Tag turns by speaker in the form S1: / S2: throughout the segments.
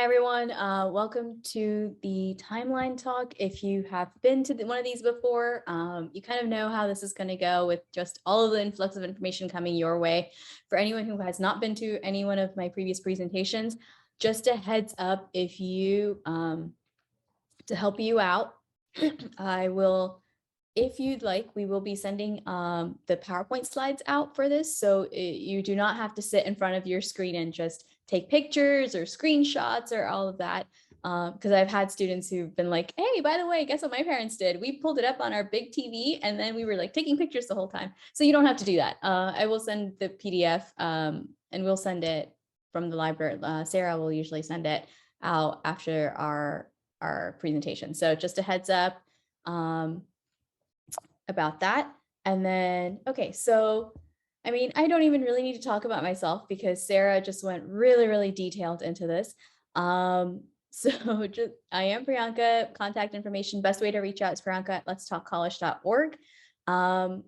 S1: everyone. Welcome to the timeline talk. If you have been to one of these before, you kind of know how this is going to go with just all of the influx of information coming your way. For anyone who has not been to any one of my previous presentations, just a heads up, if you, to help you out, I will, if you'd like, we will be sending the PowerPoint slides out for this. So you do not have to sit in front of your screen and just take pictures or screenshots or all of that. Because I've had students who've been like, hey, by the way, guess what my parents did? We pulled it up on our big TV and then we were like taking pictures the whole time. So you don't have to do that. I will send the PDF and we'll send it from the library. Sarah will usually send it out after our presentation. So just a heads up about that. And then, okay, so I mean, I don't even really need to talk about myself because Sarah just went really, really detailed into this. So just, I am Priyanka. Contact information, best way to reach out is Priyanka at letstalkcollege.org.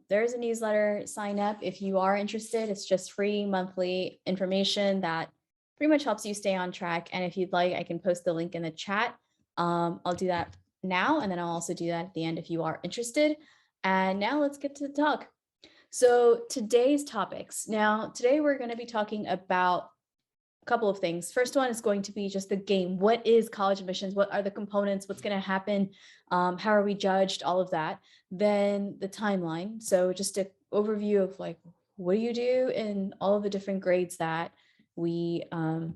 S1: There's a newsletter, sign up if you are interested. It's just free monthly information that pretty much helps you stay on track. And if you'd like, I can post the link in the chat. I'll do that now, and then I'll also do that at the end if you are interested. And now let's get to the talk. So today's topics. Now, today we're going to be talking about a couple of things. First one is going to be just the game. What is college admissions? What are the components? What's going to happen? How are we judged? All of that. Then the timeline. So just an overview of like, what do you do in all of the different grades that we, from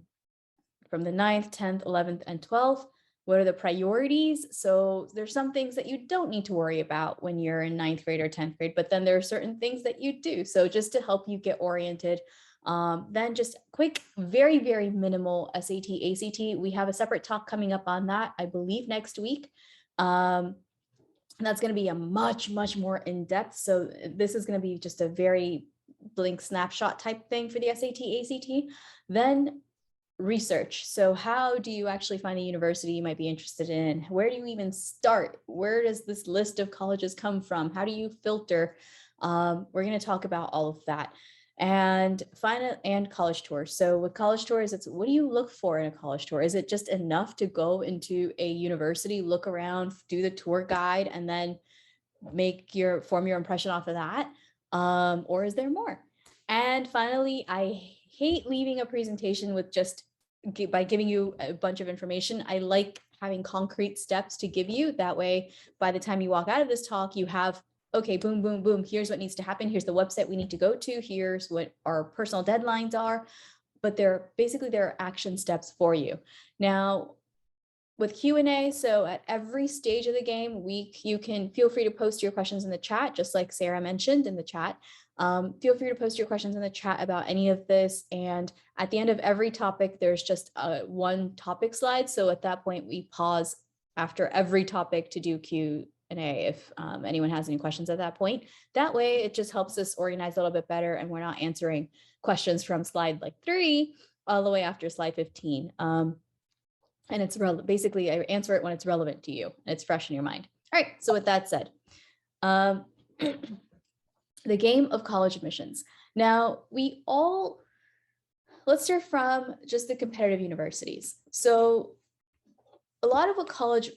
S1: the 9th, 10th, 11th, and 12th. What are the priorities? So there's some things that you don't need to worry about when you're in 9th grade or 10th grade, but then there are certain things that you do. So just to help you get oriented, then just quick, very, very minimal SAT, ACT. We have a separate talk coming up on that, I believe next week. And that's going to be a much, much more in-depth. So this is going to be just a very blink snapshot type thing for the SAT, ACT. Then research. So how do you actually find a university you might be interested in? Where do you even start? Where does this list of colleges come from? How do you filter? We're going to talk about all of that. And final and college tours. So with college tours, it's what do you look for in a college tour? Is it just enough to go into a university, look around, do the tour guide, and then form your impression off of that? Or is there more? And finally, I hate leaving a presentation with just by giving you a bunch of information. I like having concrete steps to give you. That way, by the time you walk out of this talk, you have, okay, boom, boom, boom. Here's what needs to happen. Here's the website we need to go to. Here's what our personal deadlines are. But there are action steps for you. Now, with Q&A, so at every stage of the game, you can feel free to post your questions in the chat, just like Sarah mentioned in the chat. Feel free to post your questions in the chat about any of this. And at the end of every topic, there's just one topic slide. So at that point, we pause after every topic to do Q&A if anyone has any questions at that point. That way, it just helps us organize a little bit better and we're not answering questions from slide like 3 all the way after slide 15. And it's basically, I answer it when it's relevant to you and it's fresh in your mind. All right, so with that said, the game of college admissions. Now, let's start from just the competitive universities. So a lot of what college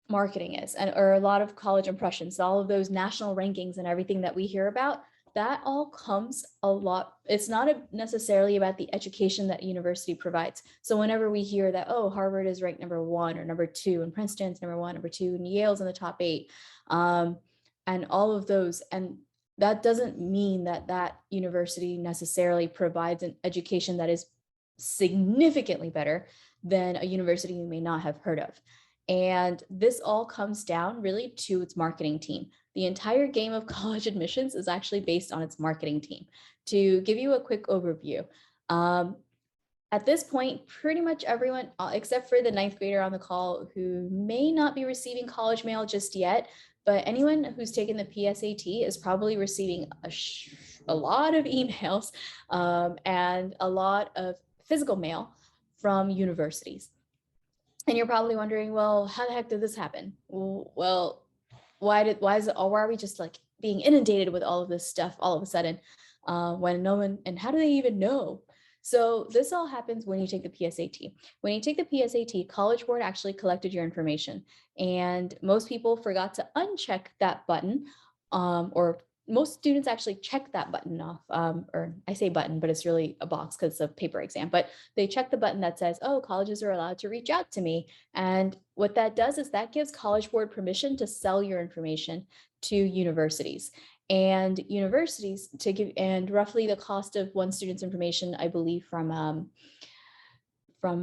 S1: marketing is, or a lot of college impressions, all of those national rankings and everything that we hear about, that all comes a lot. It's not necessarily about the education that university provides. So whenever we hear that, oh, Harvard is ranked number 1 or number 2, and Princeton's number 1, number 2, and Yale's in the top 8, and all of those, and that doesn't mean that that university necessarily provides an education that is significantly better than a university you may not have heard of. And this all comes down really to its marketing team. The entire game of college admissions is actually based on its marketing team. To give you a quick overview, at this point, pretty much everyone, except for the 9th grader on the call who may not be receiving college mail just yet, but anyone who's taken the PSAT is probably receiving a lot of emails and a lot of physical mail from universities. And you're probably wondering, well, how the heck did this happen? Well, why are we just like being inundated with all of this stuff all of a sudden when no one, and how do they even know? So this all happens when you take the PSAT. When you take the PSAT, College Board actually collected your information, and most people forgot to uncheck that button, or most students actually check that button off, or I say button, but it's really a box because it's a paper exam, but they check the button that says, oh, colleges are allowed to reach out to me. And what that does is that gives College Board permission to sell your information to universities. And universities to give, and roughly the cost of one student's information, I believe from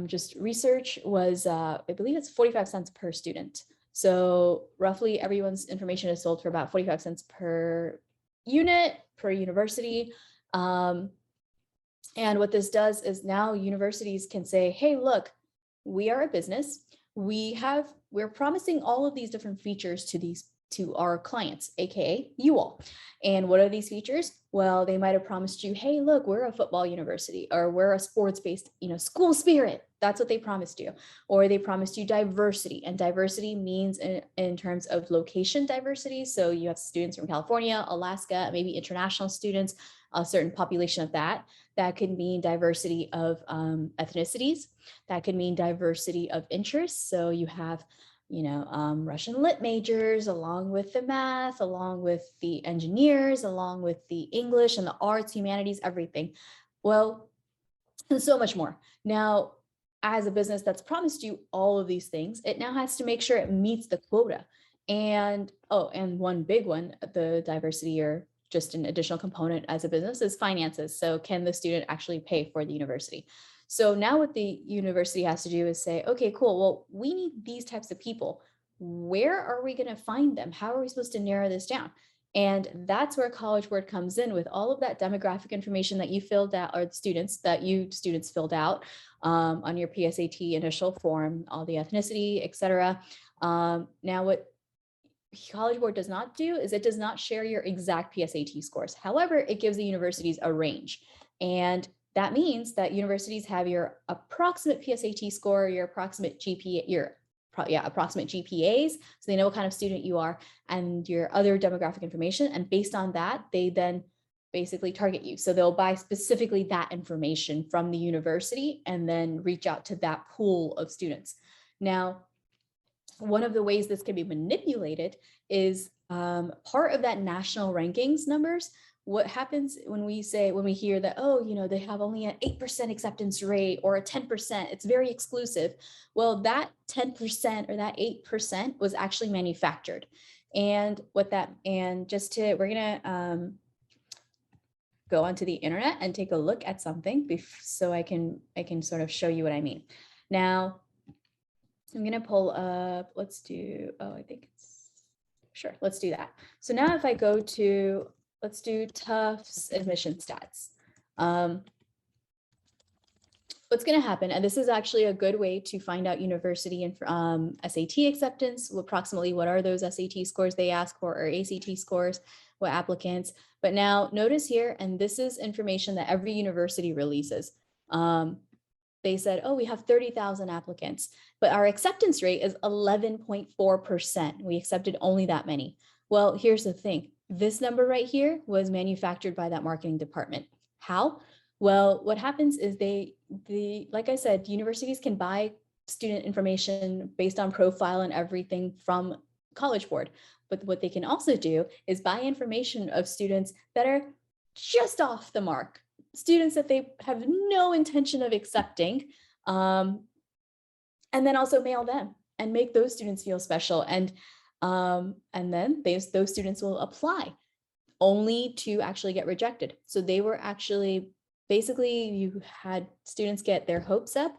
S1: just research was, I believe it's 45 cents per student. So roughly everyone's information is sold for about 45 cents per unit per university. And what this does is now universities can say, hey, look, we are a business. We're promising all of these different features to our clients, AKA you all. And what are these features? Well, they might have promised you, hey, look, we're a football university, or we're a sports-based, school spirit. That's what they promised you. Or they promised you diversity, and diversity means in terms of location diversity. So you have students from California, Alaska, maybe international students, a certain population of that. That could mean diversity of ethnicities. That could mean diversity of interests. So you have Russian lit majors, along with the math, along with the engineers, along with the English and the arts, humanities, everything. Well, and so much more. Now, as a business that's promised you all of these things, it now has to make sure it meets the quota. And one big one, the diversity or just an additional component as a business is finances. So can the student actually pay for the university? So now what the university has to do is say, okay, cool. Well, we need these types of people. Where are we going to find them? How are we supposed to narrow this down? And that's where College Board comes in with all of that demographic information that you filled out, or students filled out on your PSAT initial form, all the ethnicity, et cetera. Now what College Board does not do is it does not share your exact PSAT scores. However, it gives the universities a range. And that means that universities have your approximate PSAT score, your approximate GPA, approximate GPAs. So they know what kind of student you are and your other demographic information. And based on that, they then basically target you. So they'll buy specifically that information from the university and then reach out to that pool of students. Now, one of the ways this can be manipulated is part of that national rankings numbers. What happens when we hear that, they have only an 8% acceptance rate or a 10%, it's very exclusive. Well, that 10% or that 8% was actually manufactured. And we're gonna go onto the internet and take a look at something so I can sort of show you what I mean. Now, I'm going to pull up, let's do that. So now if I go to, let's do Tufts admission stats. What's going to happen, and this is actually a good way to find out university and SAT acceptance, approximately what are those SAT scores they ask for, or ACT scores, what applicants. But now notice here, and this is information that every university releases. They said, oh, we have 30,000 applicants, but our acceptance rate is 11.4%. We accepted only that many. Well, here's the thing. This number right here was manufactured by that marketing department. How? Well, what happens is like I said, universities can buy student information based on profile and everything from College Board. But what they can also do is buy information of students that are just off the mark, students that they have no intention of accepting, and then also mail them and make those students feel special. And then those students will apply only to actually get rejected. So they were actually, basically you had students get their hopes up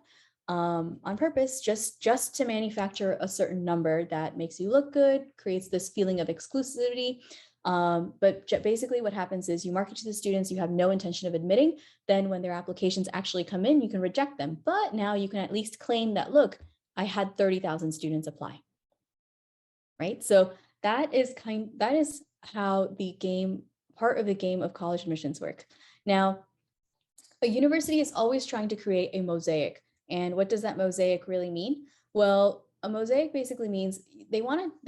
S1: on purpose, just to manufacture a certain number that makes you look good, creates this feeling of exclusivity. But basically what happens is you market to the students you have no intention of admitting. Then when their applications actually come in, you can reject them. But now you can at least claim that, look, I had 30,000 students apply. Right? So that is how part of the game of college admissions work. Now, a university is always trying to create a mosaic. And what does that mosaic really mean? Well, a mosaic basically means they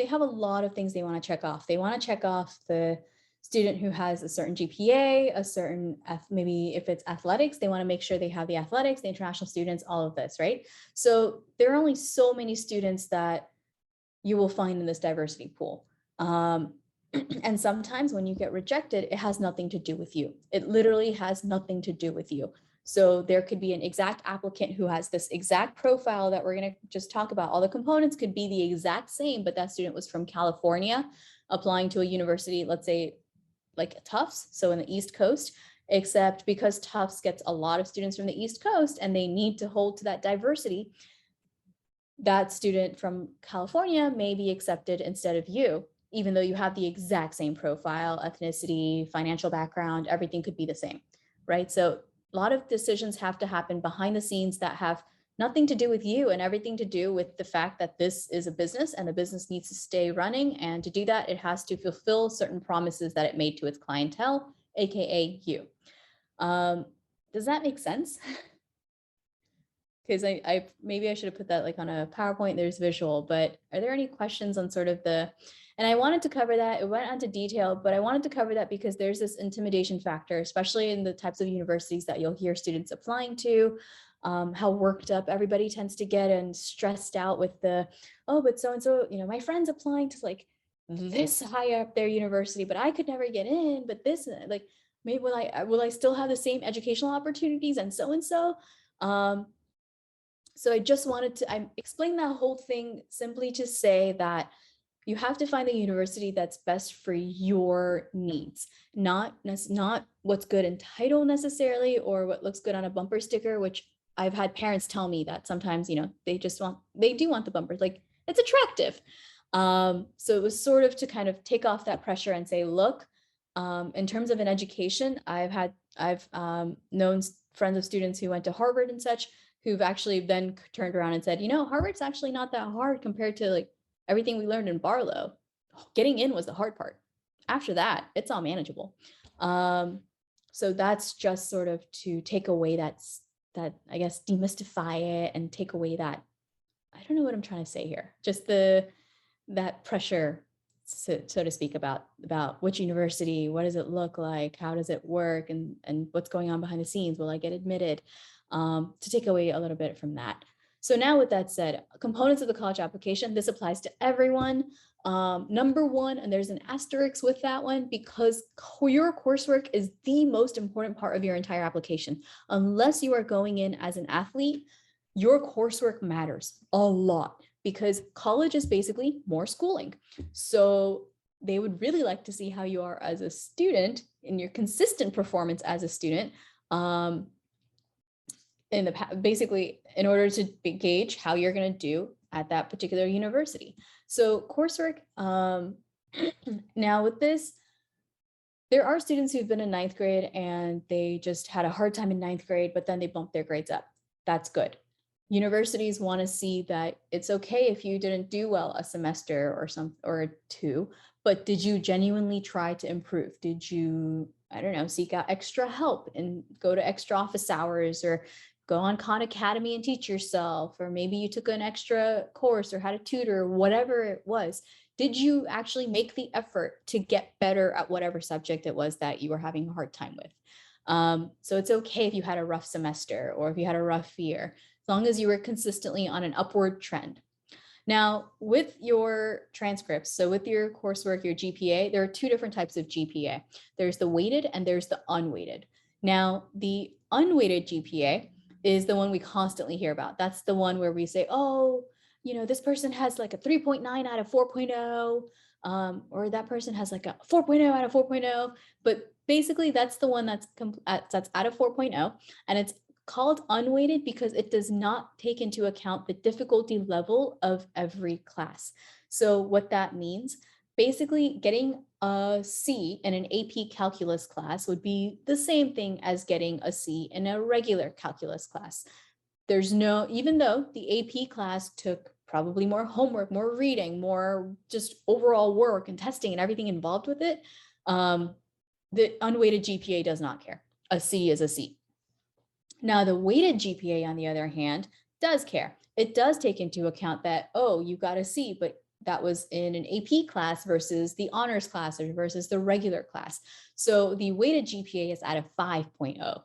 S1: have a lot of things they want to check off. They want to check off the student who has a certain GPA, a certain, maybe if it's athletics, they want to make sure they have the athletics, the international students, all of this, right? So there are only so many students that you will find in this diversity pool. And sometimes when you get rejected, it has nothing to do with you. It literally has nothing to do with you. So there could be an exact applicant who has this exact profile that we're going to just talk about. All the components could be the exact same, but that student was from California applying to a university, let's say like Tufts, so in the East Coast, except because Tufts gets a lot of students from the East Coast and they need to hold to that diversity, that student from California may be accepted instead of you, even though you have the exact same profile, ethnicity, financial background, everything could be the same, right? So a lot of decisions have to happen behind the scenes that have nothing to do with you and everything to do with the fact that this is a business and the business needs to stay running. And to do that, it has to fulfill certain promises that it made to its clientele, AKA you. Does that make sense? Because I maybe I should have put that like on a PowerPoint, there's visual, but are there any questions on sort of and I wanted to cover that, it went into detail, but I wanted to cover that because there's this intimidation factor, especially in the types of universities that you'll hear students applying to, how worked up everybody tends to get and stressed out with oh, but so-and-so, my friend's applying to like this high up their university, but I could never get in, but this, like, maybe will I still have the same educational opportunities and so-and-so? So I just wanted to, I explained that whole thing simply to say that you have to find the university that's best for your needs, not what's good in title necessarily, or what looks good on a bumper sticker, which I've had parents tell me that sometimes, they do want the bumper, like it's attractive. So it was sort of to kind of take off that pressure and say, look, in terms of an education, I've known friends of students who went to Harvard and such, who've actually then turned around and said, Harvard's actually not that hard compared to like everything we learned in Barlow. Getting in was the hard part. After that, it's all manageable. So that's just sort of to take away that, I guess, demystify it and take away that, I don't know what I'm trying to say here, just that pressure, so to speak, about which university, what does it look like, how does it work, and what's going on behind the scenes, will I get admitted, to take away a little bit from that. So now with that said, components of the college application, this applies to everyone. Number one, and there's an asterisk with that one, because your coursework is the most important part of your entire application. Unless you are going in as an athlete, your coursework matters a lot, because college is basically more schooling. So they would really like to see how you are as a student and your consistent performance as a student, basically in order to gauge how you're going to do at that particular university. So coursework, now with this, there are students who've been in ninth grade and they just had a hard time in ninth grade, but then they bumped their grades up. That's good. Universities want to see that it's okay if you didn't do well a semester or two, but did you genuinely try to improve? Did you, I don't know, seek out extra help and go to extra office hours, or go on Khan Academy and teach yourself, or maybe you took an extra course or had a tutor, whatever it was. Did you actually make the effort to get better at whatever subject it was that you were having a hard time with? So it's okay if you had a rough semester or if you had a rough year, as long as you were consistently on an upward trend. Now, with your transcripts, so with your coursework, your GPA, there are two different types of GPA. There's the weighted and there's the unweighted. Now, the unweighted GPA is the one we constantly hear about. That's the one where we say, oh, this person has like a 3.9 out of 4.0, or that person has like a 4.0 out of 4.0. But basically, that's the one that's out of 4.0, and it's called unweighted because it does not take into account the difficulty level of every class. So what that means, basically getting a C in an AP calculus class would be the same thing as getting a C in a regular calculus class. Even though the AP class took probably more homework, more reading, more just overall work and testing and everything involved with it, the unweighted GPA does not care. A C is a C. Now, the weighted GPA, on the other hand, does care. It does take into account that, oh, you got a C, but that was in an AP class versus the honors class or versus the regular class. So the weighted GPA is at a 5.0.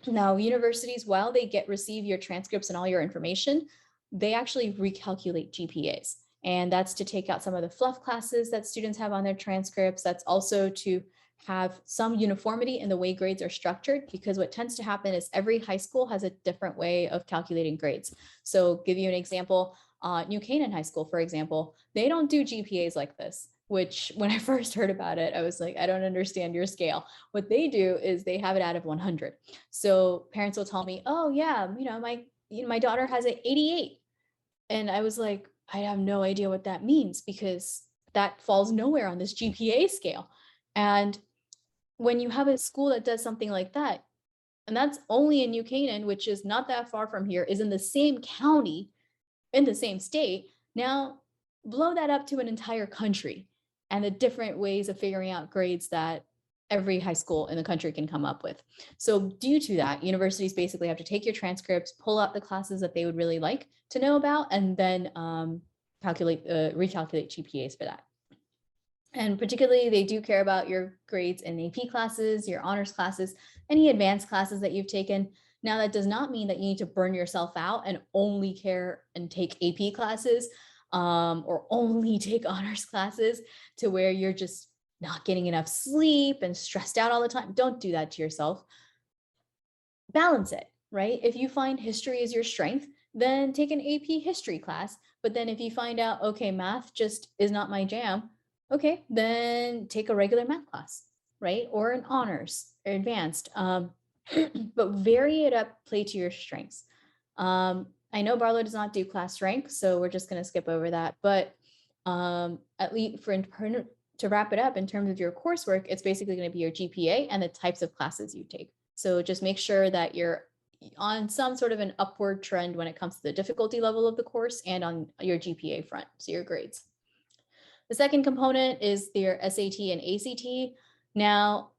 S1: Now, universities, while they receive your transcripts and all your information, they actually recalculate GPAs. And that's to take out some of the fluff classes that students have on their transcripts. That's also to have some uniformity in the way grades are structured, because what tends to happen is every high school has a different way of calculating grades. So give you an example, New Canaan High School, for example, they don't do GPAs like this, which when I first heard about it, I was like, I don't understand your scale. What they do is they have it out of 100. So parents will tell me, oh yeah, my daughter has an 88. And I was like, I have no idea what that means, because that falls nowhere on this GPA scale. And when you have a school that does something like that, and that's only in New Canaan, which is not that far from here, is in the same county, in the same state, now blow that up to an entire country and the different ways of figuring out grades that every high school in the country can come up with. So due to that, universities basically have to take your transcripts, pull out the classes that they would really like to know about, and then recalculate GPAs for that. And particularly, they do care about your grades in AP classes, your honors classes, any advanced classes that you've taken. Now, that does not mean that you need to burn yourself out and only care and take AP classes or only take honors classes to where you're just not getting enough sleep and stressed out all the time. Don't do that to yourself. Balance it, right? If you find history is your strength, then take an AP history class. But then if you find out, okay, math just is not my jam, okay, then take a regular math class, right? Or an honors or advanced. But vary it up, play to your strengths. I know Barlow does not do class rank, so we're just going to skip over that. But at least to wrap it up, in terms of your coursework, it's basically going to be your GPA and the types of classes you take. So just make sure that you're on some sort of an upward trend when it comes to the difficulty level of the course and on your GPA front, so your grades. The second component is your SAT and ACT. Now,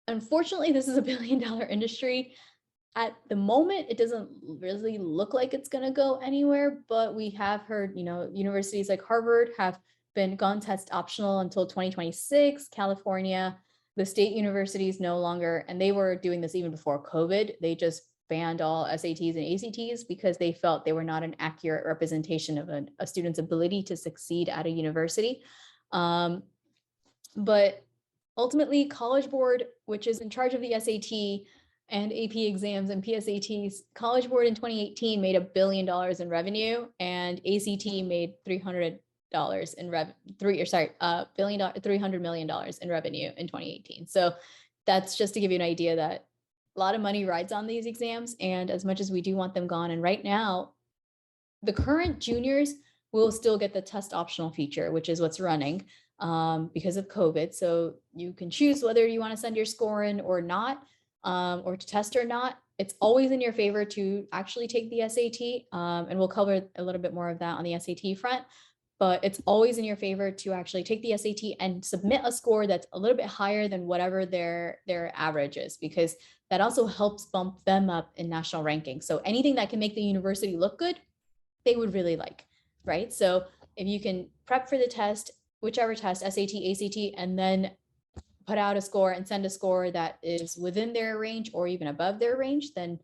S1: unfortunately, this is a billion-dollar industry. At the moment, it doesn't really look like it's going to go anywhere, but we have heard, universities like Harvard have been gone test optional until 2026. California, the state universities no longer, and they were doing this even before COVID. They just banned all SATs and ACTs because they felt they were not an accurate representation of a student's ability to succeed at a university. But ultimately, College Board, which is in charge of the SAT and AP exams and PSATs, College Board in 2018 made $1 billion in revenue, and ACT made $300 million in revenue in 2018. So that's just to give you an idea that a lot of money rides on these exams. And as much as we do want them gone, and right now, the current juniors will still get the test optional feature, which is what's running because of COVID. So you can choose whether you want to send your score in or not, or to test or not. It's always in your favor to actually take the SAT, and we'll cover a little bit more of that on the SAT front. But it's always in your favor to actually take the SAT and submit a score that's a little bit higher than whatever their average is, because that also helps bump them up in national rankings. So anything that can make the university look good, they would really like, right? So if you can prep for the test, whichever test, SAT, ACT, and then put out a score and send a score that is within their range or even above their range, then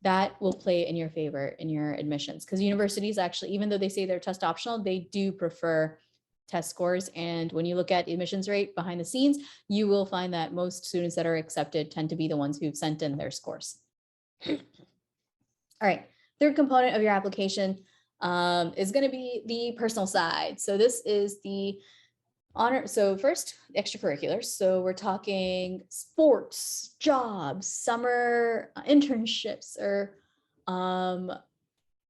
S1: that will play in your favor in your admissions. Because universities actually, even though they say they're test optional, they do prefer test scores. And when you look at admissions rate behind the scenes, you will find that most students that are accepted tend to be the ones who've sent in their scores. All right, third component of your application is going to be the personal side. So this is the honor. So first, extracurriculars. So we're talking sports, jobs, summer internships, or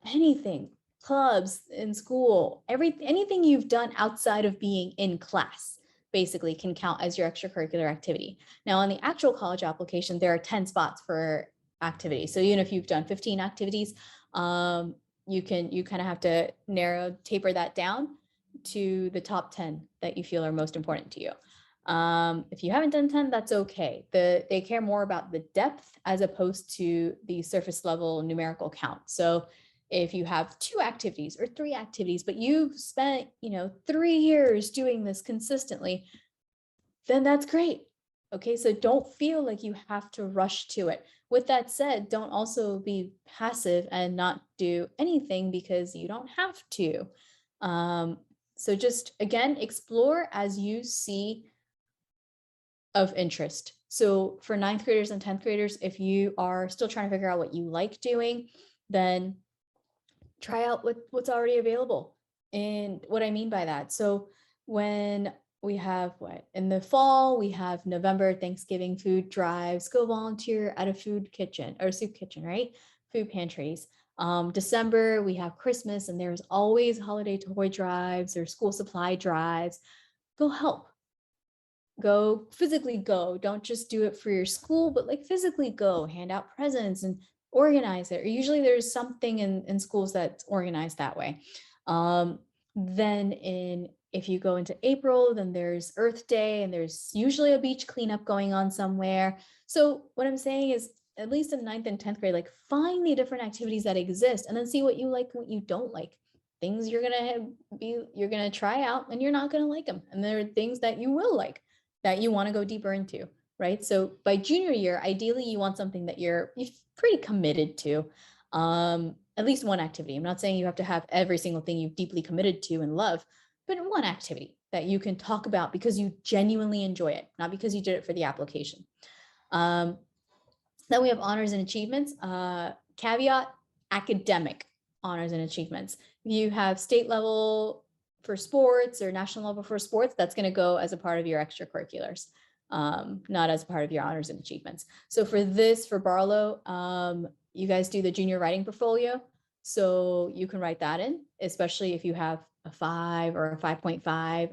S1: anything, clubs in school, anything you've done outside of being in class basically can count as your extracurricular activity. Now, on the actual college application, there are 10 spots for activities. So even if you've done 15 activities, you kind of have to taper that down to the top 10 that you feel are most important to you. If you haven't done 10, that's okay. They care more about the depth as opposed to the surface level numerical count. So If you have 2 activities or 3 activities, but you've spent, 3 years doing this consistently, then that's great. Okay, so don't feel like you have to rush to it. With that said, don't also be passive and not do anything because you don't have to. Um, so just again, explore as you see of interest. So for 9th graders and 10th graders, if you are still trying to figure out what you like doing, then try out what's already available. And what I mean by that, so when we have what in the fall, we have November Thanksgiving food drives, go volunteer at a food kitchen or soup kitchen, right? Food pantries. December, we have Christmas, and there's always holiday toy drives or school supply drives. Go help. Go physically go. Don't just do it for your school, but like physically go, hand out presents and organize it. Or usually there's something in schools that's organized that way. Then if you go into April, then there's Earth Day and there's usually a beach cleanup going on somewhere. So what I'm saying is, at least in 9th and 10th grade, like find the different activities that exist and then see what you like and what you don't like. Things you're gonna try out and you're not gonna like them. And there are things that you will like that you want to go deeper into, right? So by junior year, ideally you want something that you're pretty committed to. At least one activity. I'm not saying you have to have every single thing you've deeply committed to and love, but one activity that you can talk about because you genuinely enjoy it, not because you did it for the application. Then we have honors and achievements. Caveat, academic honors and achievements. If you have state level for sports or national level for sports, that's going to go as a part of your extracurriculars, not as part of your honors and achievements. So for Barlow, you guys do the junior writing portfolio. So you can write that in, especially if you have a 5 or a 5.5.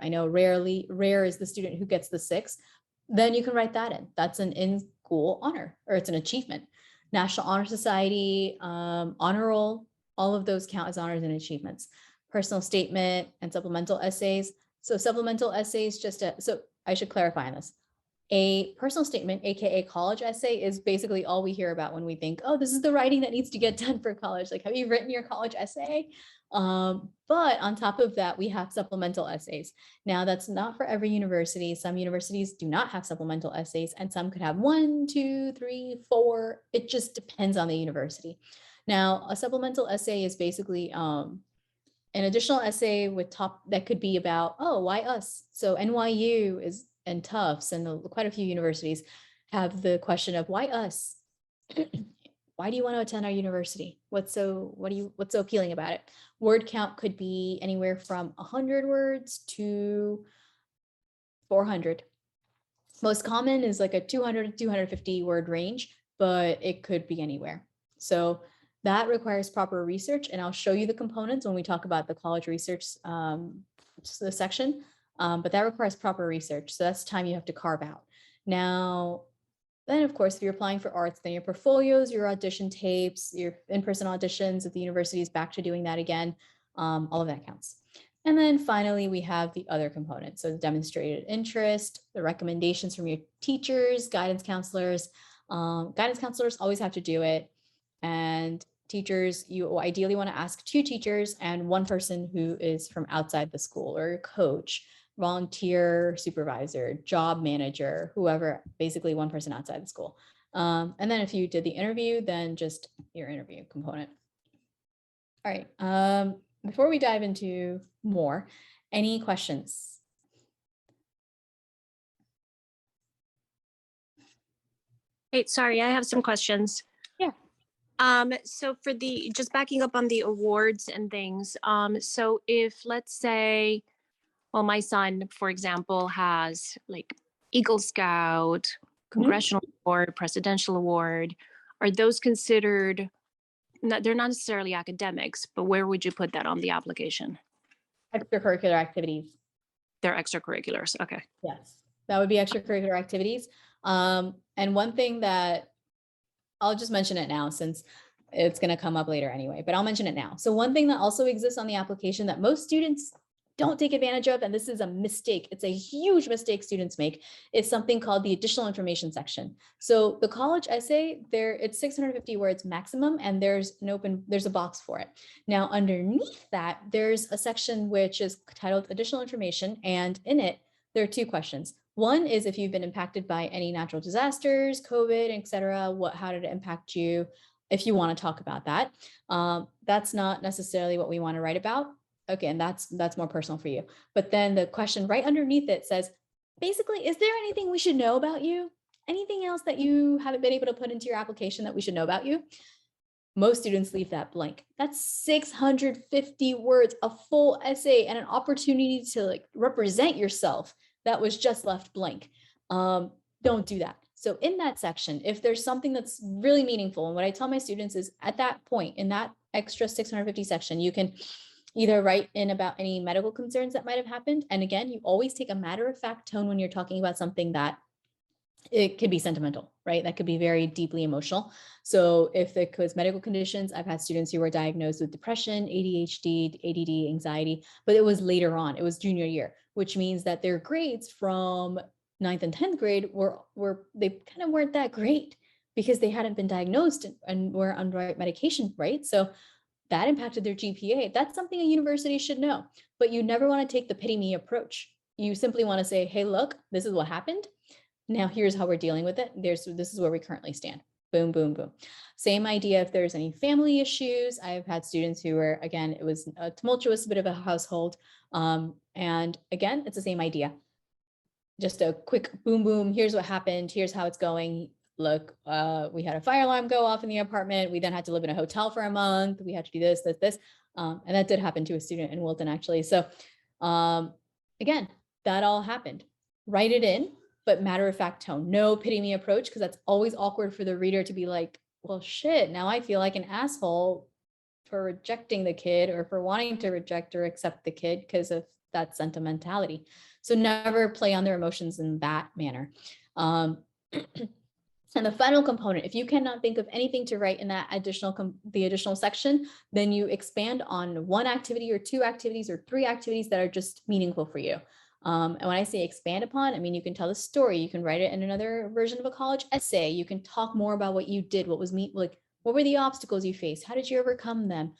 S1: I know rare is the student who gets the 6. Then you can write that in. That's an in-school honor, or it's an achievement. National Honor Society, honor roll, all of those count as honors and achievements. Personal statement and supplemental essays. So supplemental essays, so I should clarify on this. A personal statement, AKA college essay, is basically all we hear about when we think, oh, this is the writing that needs to get done for college. Like, have you written your college essay? But on top of that, we have supplemental essays. Now, that's not for every university. Some universities do not have supplemental essays, and some could have 1, 2, 3, 4. It just depends on the university. Now, a supplemental essay is basically an additional essay that could be about, oh, why us? So NYU and Tufts and quite a few universities have the question of why us? Why do you want to attend our university? What's so appealing about it? Word count could be anywhere from 100 words to 400. Most common is like a 200 to 250 word range, but it could be anywhere. So that requires proper research, and I'll show you the components when we talk about the college research section, but that requires proper research. So that's time you have to carve out. Now, then of course, if you're applying for arts, then your portfolios, your audition tapes, your in-person auditions, if the university is back to doing that again, all of that counts. And then finally, we have the other components. So the demonstrated interest, the recommendations from your teachers, guidance counselors. Guidance counselors always have to do it. And teachers, you ideally want to ask 2 teachers and 1 person who is from outside the school, or a coach, volunteer supervisor, job manager, whoever, basically 1 person outside the school. And then if you did the interview, then just your interview component. All right. Before we dive into more, any questions?
S2: Hey, sorry, I have some questions.
S1: Yeah.
S2: So for just backing up on the awards and things, so if, let's say, well, my son, for example, has like Eagle Scout, Congressional Award, Presidential Award, are those considered, they're not necessarily academics, but where would you put that on the application?
S1: Extracurricular activities.
S2: They're extracurriculars. Okay.
S1: Yes, that would be extracurricular activities. And one thing that I'll just mention it now, since it's going to come up later anyway, but I'll mention it now. So one thing that also exists on the application that most students don't take advantage of, and this is a mistake, it's a huge mistake students make, is something called the additional information section. So the college essay, it's 650 words maximum, and there's a box for it. Now underneath that, there's a section which is titled additional information, and in it, there are two questions. One is if you've been impacted by any natural disasters, COVID, etc. How did it impact you? If you want to talk about that, that's not necessarily what we want to write about. Okay, and that's more personal for you. But then the question right underneath it says, basically, is there anything we should know about you? Anything else that you haven't been able to put into your application that we should know about you? Most students leave that blank. That's 650 words, a full essay, and an opportunity to like represent yourself that was just left blank. Don't do that. So in that section, if there's something that's really meaningful, and what I tell my students is at that point, in that extra 650 section, you can either write in about any medical concerns that might have happened. And again, you always take a matter-of-fact tone when you're talking about something that it could be sentimental, right? That could be very deeply emotional. So if it was medical conditions, I've had students who were diagnosed with depression, ADHD, ADD, anxiety, but it was later on, it was junior year, which means that their grades from 9th and 10th grade they kind of weren't that great because they hadn't been diagnosed and were on right medication, right? So that impacted their GPA. That's something a university should know, but you never want to take the pity me approach. You simply want to say, hey, look, this is what happened. Now here's how we're dealing with it. This is where we currently stand. Boom, boom, boom. Same idea if there's any family issues. I've had students who were, again, it was a tumultuous bit of a household. And again, it's the same idea. Just a quick boom, boom. Here's what happened. Here's how it's going. Look, we had a fire alarm go off in the apartment. We then had to live in a hotel for a month. We had to do this. And that did happen to a student in Wilton, actually. So again, that all happened. Write it in, but matter-of-fact tone. No pity me approach, because that's always awkward for the reader to be like, well, shit, now I feel like an asshole for rejecting the kid or for wanting to reject or accept the kid because of that sentimentality. So never play on their emotions in that manner. And the final component, if you cannot think of anything to write in that the additional section, then you expand on one activity or two activities or three activities that are just meaningful for you. And when I say expand upon, I mean, you can tell the story, you can write it in another version of a college essay, you can talk more about what you did, what were the obstacles you faced, how did you overcome them,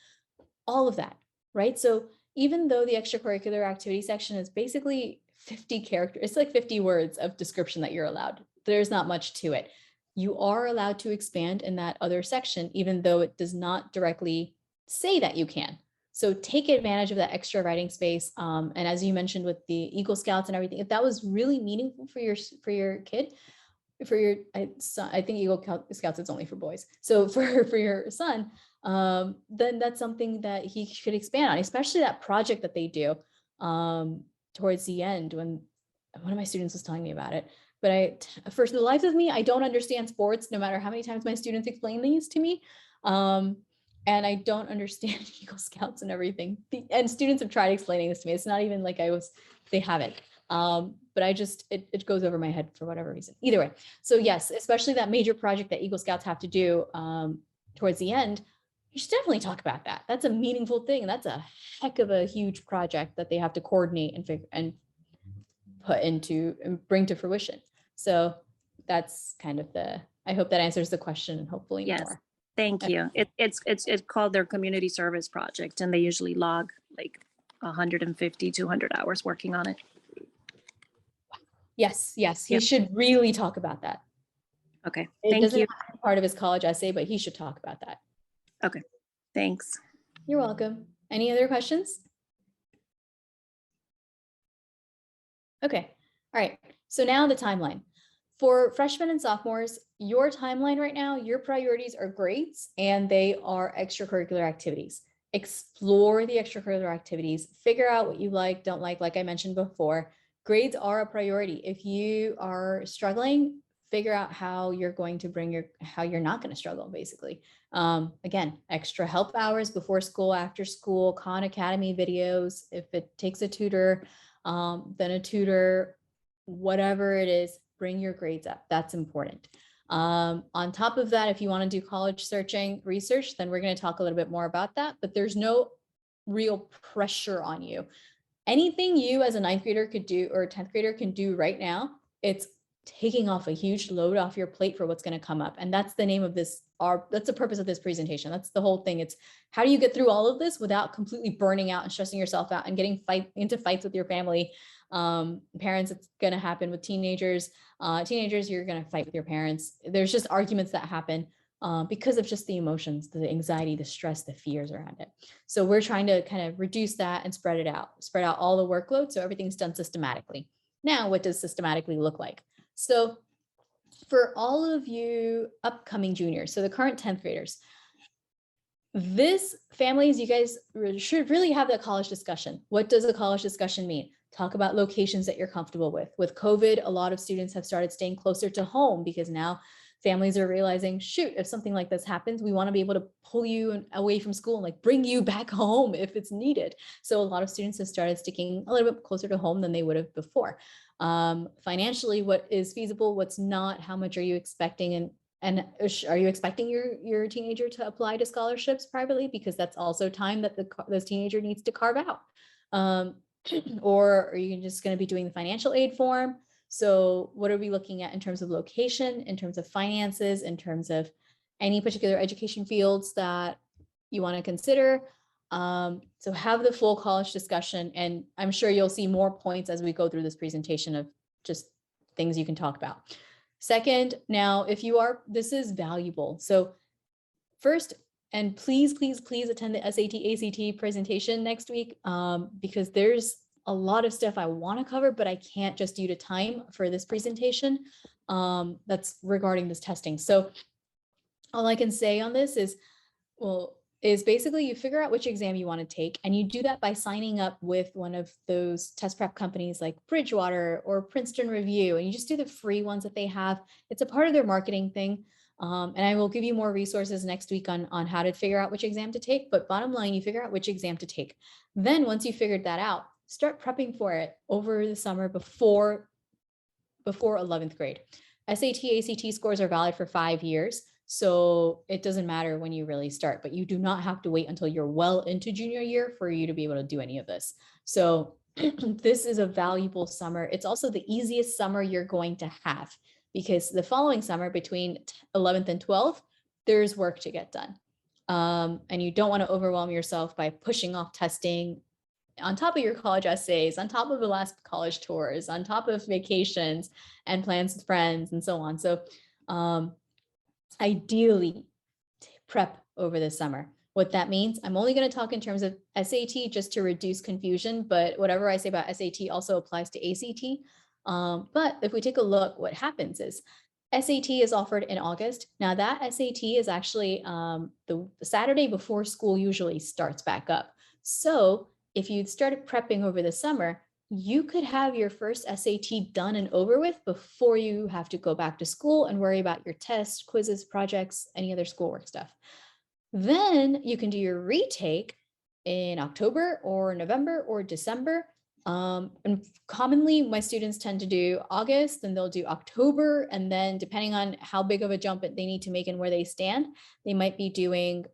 S1: all of that, right? So even though the extracurricular activity section is basically 50 characters, it's like 50 words of description that you're allowed. There's not much to it. You are allowed to expand in that other section, even though it does not directly say that you can. So take advantage of that extra writing space. And as you mentioned with the Eagle Scouts and everything, if that was really meaningful for your kid, I think Eagle Scouts is only for boys. So for your son, then that's something that he should expand on, especially that project that they do towards the end when one of my students was telling me about it. But for the life of me, I don't understand sports, no matter how many times my students explain these to me. And I don't understand Eagle Scouts and everything. And students have tried explaining this to me. It's not even like they haven't. But it goes over my head for whatever reason. Either way. So yes, especially that major project that Eagle Scouts have to do towards the end, you should definitely talk about that. That's a meaningful thing. That's a heck of a huge project that they have to coordinate and put into and bring to fruition. So that's kind of I hope that answers the question and hopefully
S2: Yes.
S1: more.
S2: Thank you. It's called their community service project, and they usually log like 150, 200 hours working on it.
S1: Yes. He
S2: Yep.
S1: should really talk about that.
S2: Okay.
S1: It doesn't have to be part of his college essay, but he should talk about that.
S2: Okay. Thanks.
S1: You're welcome. Any other questions? Okay. All right. So now the timeline. For freshmen and sophomores, your timeline right now, your priorities are grades and they are extracurricular activities. Explore the extracurricular activities, figure out what you don't like I mentioned before. Grades are a priority. If you are struggling, figure out how you're going to how you're not going to struggle, basically. Again, extra help hours before school, after school, Khan Academy videos. If it takes a tutor, then a tutor, whatever it is, bring your grades up. That's important. On top of that, if you want to do college searching research, then we're going to talk a little bit more about that, but there's no real pressure on you. anything you as a ninth grader could do or a 10th grader can do right now, it's taking off a huge load off your plate for what's going to come up. And that's the name of this, that's the purpose of this presentation. That's the whole thing. It's how do you get through all of this without completely burning out and stressing yourself out and getting into fights with your family. Parents, it's going to happen with teenagers. Teenagers, you're going to fight with your parents. There's just arguments that happen because of just the emotions, the anxiety, the stress, the fears around it. So we're trying to kind of reduce that and spread out all the workload so everything's done systematically. Now, what does systematically look like? So for all of you upcoming juniors, so the current 10th graders, this families, you guys should really have that college discussion. What does a college discussion mean? Talk about locations that you're comfortable with. With COVID, a lot of students have started staying closer to home because now families are realizing, shoot, if something like this happens, we want to be able to pull you away from school and like bring you back home if it's needed. So a lot of students have started sticking a little bit closer to home than they would have before. Financially, what is feasible, what's not, how much are you expecting, and are you expecting your teenager to apply to scholarships privately? Because that's also time that this teenager needs to carve out. Or are you just going to be doing the financial aid form? So what are we looking at in terms of location, in terms of finances, in terms of any particular education fields that you want to consider? So have the full college discussion, and I'm sure you'll see more points as we go through this presentation of just things you can talk about. Second, now, if you are, this is valuable. So first, and please, please, please attend the SAT, ACT presentation next week because there's a lot of stuff I want to cover, but I can't just due to time for this presentation that's regarding this testing. So all I can say on this is, well, is basically you figure out which exam you want to take, and you do that by signing up with one of those test prep companies like Bridgewater or Princeton Review, and you just do the free ones that they have. It's a part of their marketing thing. And I will give you more resources next week on how to figure out which exam to take. But bottom line, you figure out which exam to take. Then once you figured that out, start prepping for it over the summer before 11th grade. SAT, ACT scores are valid for 5 years. So it doesn't matter when you really start, but you do not have to wait until you're well into junior year for you to be able to do any of this. So this is a valuable summer. It's also the easiest summer you're going to have because the following summer between 11th and 12th, there's work to get done. And you don't want to overwhelm yourself by pushing off testing on top of your college essays, on top of the last college tours, on top of vacations and plans with friends and so on. So ideally prep over the summer. What that means, I'm only going to talk in terms of SAT just to reduce confusion, but whatever I say about SAT also applies to ACT. But if we take a look, what happens is SAT is offered in August. Now that SAT is actually the Saturday before school usually starts back up. So if you started prepping over the summer, you could have your first SAT done and over with before you have to go back to school and worry about your tests, quizzes, projects, any other schoolwork stuff. Then you can do your retake in October or November or December. And commonly my students tend to do August, then they'll do October, and then depending on how big of a jump they need to make and where they stand, they might be doing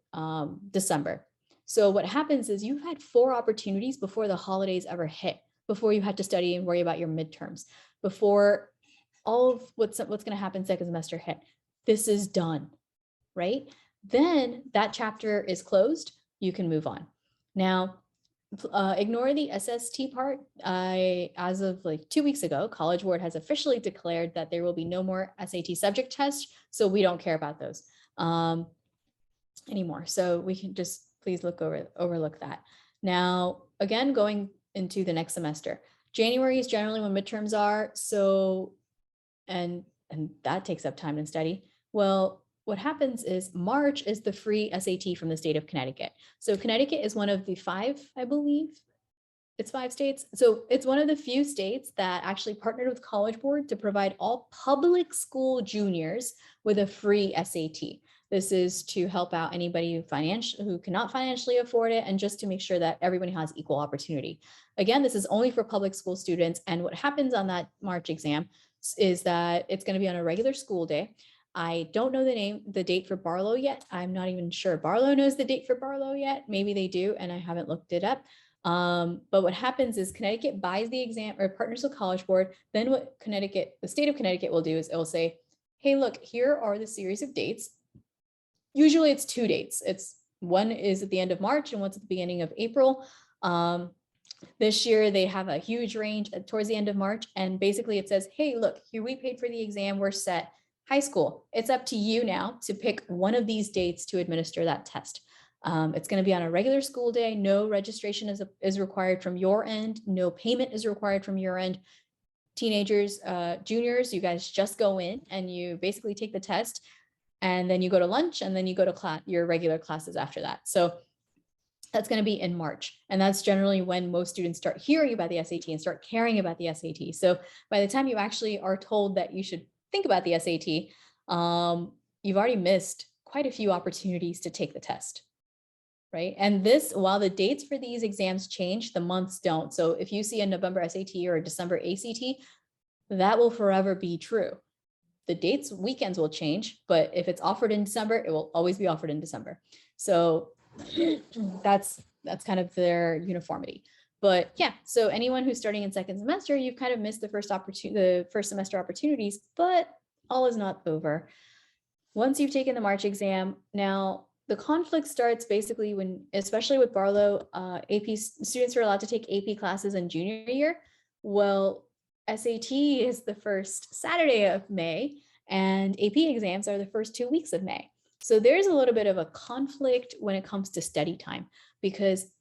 S1: December. So what happens is you've had 4 opportunities before the holidays ever hit, before you had to study and worry about your midterms, before all of what's going to happen second semester hit. This is done, right? Then that chapter is closed. You can move on. Now, ignore the SST part. As of like 2 weeks ago, College Board has officially declared that there will be no more SAT subject tests. So we don't care about those anymore. So we can just please overlook that. Now, again, going into the next semester, January is generally when midterms are. So, and that takes up time and study. Well, what happens is March is the free SAT from the state of Connecticut. So Connecticut is one of the 5, I believe. It's 5 states. So it's one of the few states that actually partnered with College Board to provide all public school juniors with a free SAT. This is to help out anybody who cannot financially afford it, and just to make sure that everybody has equal opportunity. Again, this is only for public school students. And what happens on that March exam is that it's going to be on a regular school day. I don't know the date for Barlow yet. I'm not even sure Barlow knows the date for Barlow yet. Maybe they do, and I haven't looked it up. But what happens is Connecticut buys the exam or partners with College Board. Then what the state of Connecticut will do is it will say, hey, look, here are the series of dates. Usually it's 2 dates. It's one is at the end of March and one's at the beginning of April. This year they have a huge range towards the end of March. And basically it says, hey, look, here we paid for the exam, we're set. High school, it's up to you now to pick one of these dates to administer that test. It's going to be on a regular school day. No registration is required from your end. No payment is required from your end. Teenagers, juniors, you guys just go in and you basically take the test, and then you go to lunch, and then you go to your regular classes after that. So that's going to be in March. And that's generally when most students start hearing about the SAT and start caring about the SAT. So by the time you actually are told that you should think about the SAT, you've already missed quite a few opportunities to take the test, right? And this, while the dates for these exams change, the months don't. So if you see a November SAT or a December ACT, that will forever be true. The dates, weekends will change, but if it's offered in December, it will always be offered in December. So that's kind of their uniformity. But yeah, so anyone who's starting in second semester, you've kind of missed the first semester opportunities, but all is not over. Once you've taken the March exam, now the conflict starts basically when, especially with Barlow, AP students are allowed to take AP classes in junior year. Well, SAT is the first Saturday of May, and AP exams are the first 2 weeks of May. So there's a little bit of a conflict when it comes to study time, because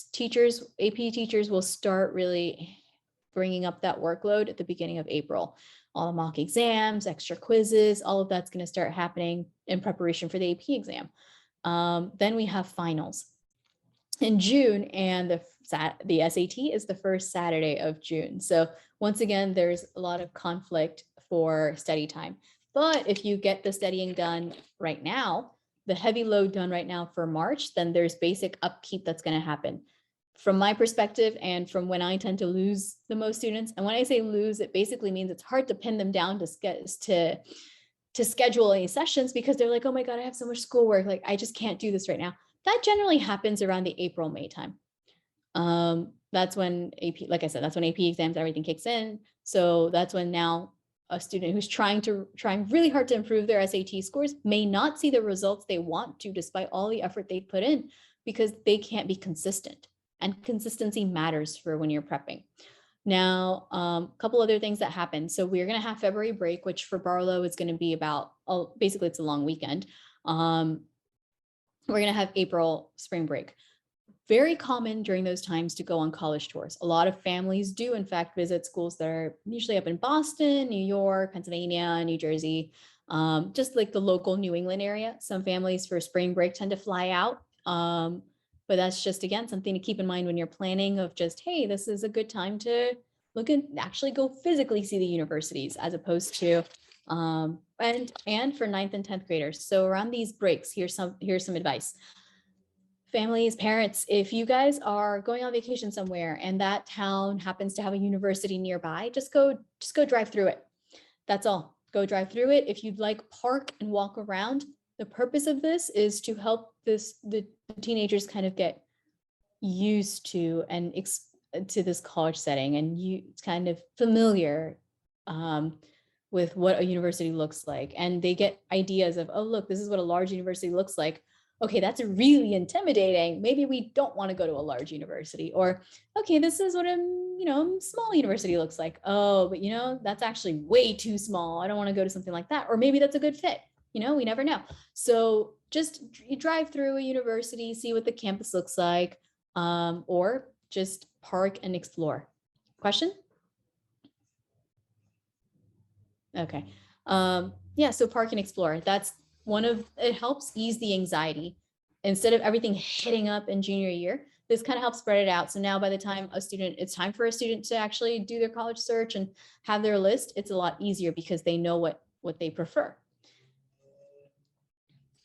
S1: AP teachers will start really bringing up that workload at the beginning of April. All the mock exams, extra quizzes, all of that's going to start happening in preparation for the AP exam. Then we have finals in June, and the SAT is the first Saturday of June. So once again, there's a lot of conflict for study time. But if you get the studying done right now, the heavy load done right now for March, then there's basic upkeep that's going to happen. From my perspective, and from when I tend to lose the most students, and when I say lose, it basically means it's hard to pin them down to schedule any sessions, because they're like, oh my God, I have so much schoolwork. Like, I just can't do this right now. That generally happens around the April, May time. That's when AP, like I said, that's when AP exams, everything kicks in. So that's when now a student who's trying really hard to improve their SAT scores may not see the results they want to, despite all the effort they put in, because they can't be consistent. And consistency matters for when you're prepping. Now, a couple other things that happen. So we're going to have February break, which for Barlow is going to be about, basically it's a long weekend. We're going to have April spring break. Very common during those times to go on college tours. A lot of families do, in fact, visit schools that are usually up in Boston, New York, Pennsylvania, New Jersey, just like the local New England area. Some families for spring break tend to fly out. But that's just, again, something to keep in mind when you're planning, of just, hey, this is a good time to look and actually go physically see the universities, as opposed to, and for 9th and 10th graders. So around these breaks, here's some advice. Families, parents, if you guys are going on vacation somewhere and that town happens to have a university nearby, just go drive through it. That's all. Go drive through it. If you'd like, park and walk around. The purpose of this is to help the teenagers kind of get used to and to this college setting, and you kind of familiar with what a university looks like, and they get ideas of, oh, look, this is what a large university looks like. Okay, that's really intimidating. Maybe we don't want to go to a large university. Or, okay, this is what a small university looks like. Oh, but that's actually way too small. I don't want to go to something like that. Or maybe that's a good fit. We never know. So just drive through a university, see what the campus looks like, or just park and explore. Question? Okay. Yeah, so park and explore. That's it helps ease the anxiety. Instead of everything hitting up in junior year, this kind of helps spread it out. So now by the time it's time for a student to actually do their college search and have their list, it's a lot easier because they know what they prefer.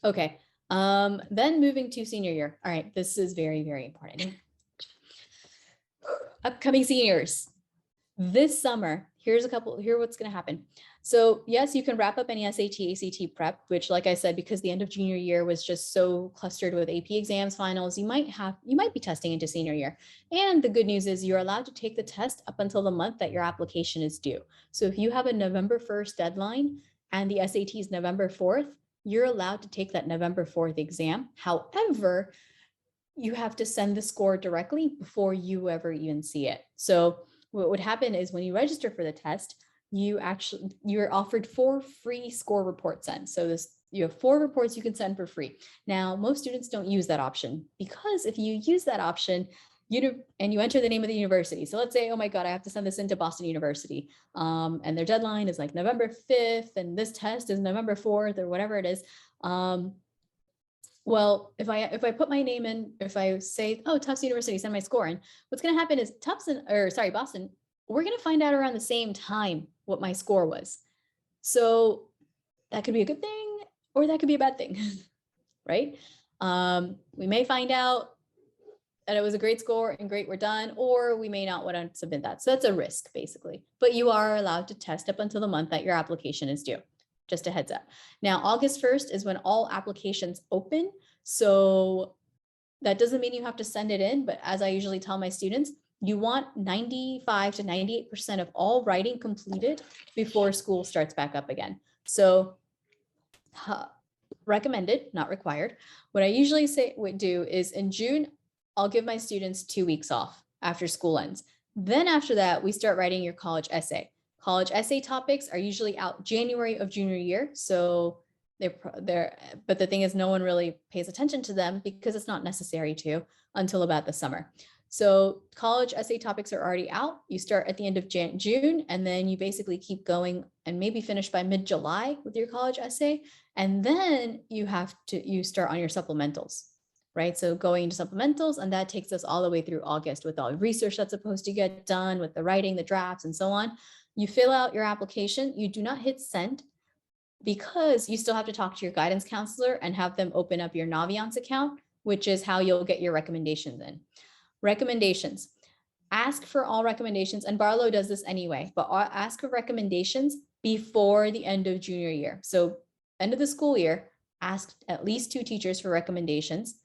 S1: Okay. Then moving to senior year. All right, this is very, very important. Upcoming seniors. This summer, here's what's going to happen. So yes, you can wrap up any SAT, ACT prep, which like I said, because the end of junior year was just so clustered with AP exams, finals, you might be testing into senior year. And the good news is you're allowed to take the test up until the month that your application is due. So if you have a November 1st deadline and the SAT is November 4th, you're allowed to take that November 4th exam. However, you have to send the score directly before you ever even see it. So what would happen is when you register for the test, you're offered 4 free score report sends. So you have 4 reports you can send for free. Now, most students don't use that option because if you use that option, and you enter the name of the university. So let's say, oh my God, I have to send this into Boston University. And their deadline is like November 5th, and this test is November 4th or whatever it is. Well, if I put my name in, if I say, oh, Tufts University, send my score in, what's going to happen is Boston, we're going to find out around the same time what my score was. So that could be a good thing, or that could be a bad thing, right? We may find out that it was a great score and great, we're done, or we may not want to submit that. So that's a risk basically, but you are allowed to test up until the month that your application is due. Just a heads up. Now, August 1st is when all applications open. So that doesn't mean you have to send it in, but as I usually tell my students, you want 95 to 98% of all writing completed before school starts back up again. So recommended, not required. What I usually do is in June, I'll give my students 2 weeks off after school ends. Then after that, we start writing your college essay. College essay topics are usually out January of junior year. So but the thing is no one really pays attention to them because it's not necessary to until about the summer. So college essay topics are already out. You start at the end of June, and then you basically keep going and maybe finish by mid-July with your college essay. And then you start on your supplementals, right? So going into supplementals, and that takes us all the way through August with all the research that's supposed to get done with the writing, the drafts, and so on. You fill out your application. You do not hit send because you still have to talk to your guidance counselor and have them open up your Naviance account, which is how you'll get your recommendations in. Recommendations. Ask for all recommendations, and Barlow does this anyway, but ask for recommendations before the end of junior year. So end of the school year, ask at least 2 teachers for recommendations.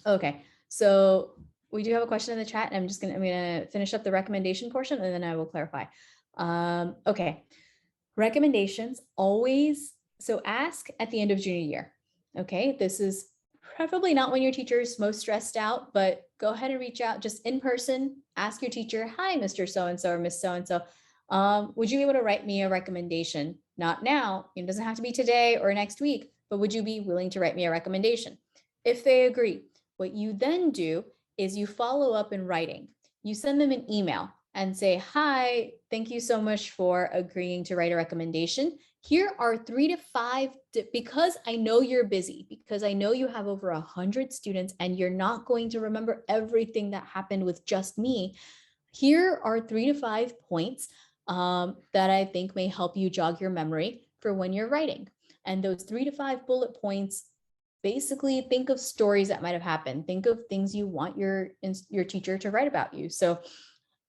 S1: Okay, so we do have a question in the chat, and I'm gonna finish up the recommendation portion, and then I will clarify. Okay, recommendations always, so ask at the end of junior year. Okay, this is probably not when your teacher is most stressed out, but go ahead and reach out just in person, ask your teacher, hi, Mr. So-and-so or Miss So-and-so, would you be able to write me a recommendation? Not now, it doesn't have to be today or next week, but would you be willing to write me a recommendation? If they agree, what you then do is you follow up in writing. You send them an email and say, hi, thank you so much for agreeing to write a recommendation. Here are 3 to 5, because I know you're busy, because I know you have over 100 students and you're not going to remember everything that happened with just me. Here are 3 to 5 points that I think may help you jog your memory for when you're writing. And those 3 to 5 bullet points, basically think of stories that might have happened. Think of things you want your teacher to write about you. So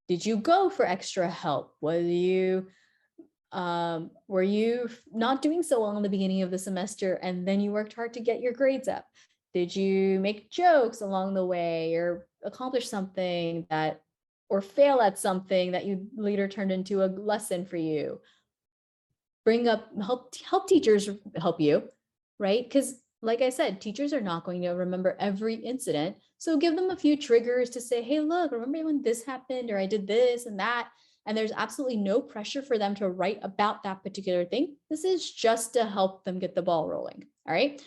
S1: did you go for extra help? Were you not doing so well in the beginning of the semester and then you worked hard to get your grades up? Did you make jokes along the way or accomplish something or fail at something that you later turned into a lesson for you? Help teachers help you, right? Because like I said, teachers are not going to remember every incident. So give them a few triggers to say, hey, look, remember when this happened, or I did this and that. And there's absolutely no pressure for them to write about that particular thing. This is just to help them get the ball rolling. All right.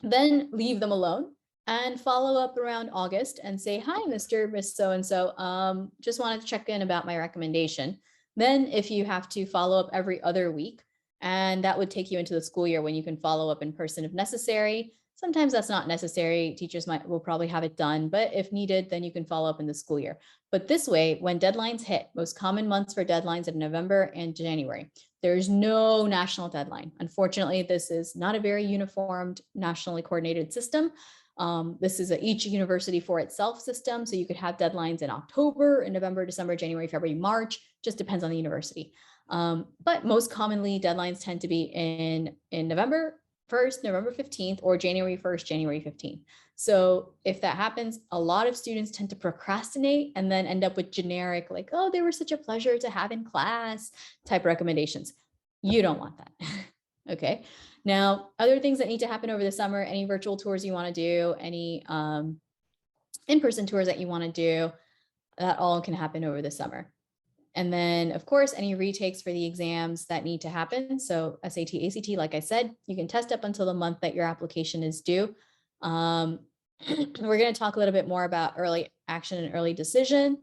S1: Then leave them alone and follow up around August and say, hi, Mr. Miss So-and-so, just wanted to check in about my recommendation. Then if you have to follow up every other week, and that would take you into the school year when you can follow up in person if necessary. Sometimes that's not necessary. Teachers will probably have it done, but if needed, then you can follow up in the school year. But this way, when deadlines hit, most common months for deadlines are November and January. There's no national deadline. Unfortunately, this is not a very uniformed, nationally coordinated system. This is each university for itself system. So you could have deadlines in October, in November, December, January, February, March, just depends on the university. But most commonly deadlines tend to be in November 1st, November 15th, or January 1st, January 15th. So if that happens, a lot of students tend to procrastinate and then end up with generic, like, oh, they were such a pleasure to have in class type recommendations. You don't want that. Okay. Now, other things that need to happen over the summer, any virtual tours you want to do, any in-person tours that you want to do, that all can happen over the summer. And then, of course, any retakes for the exams that need to happen. So SAT, ACT, like I said, you can test up until the month that your application is due. We're going to talk a little bit more about early action and early decision.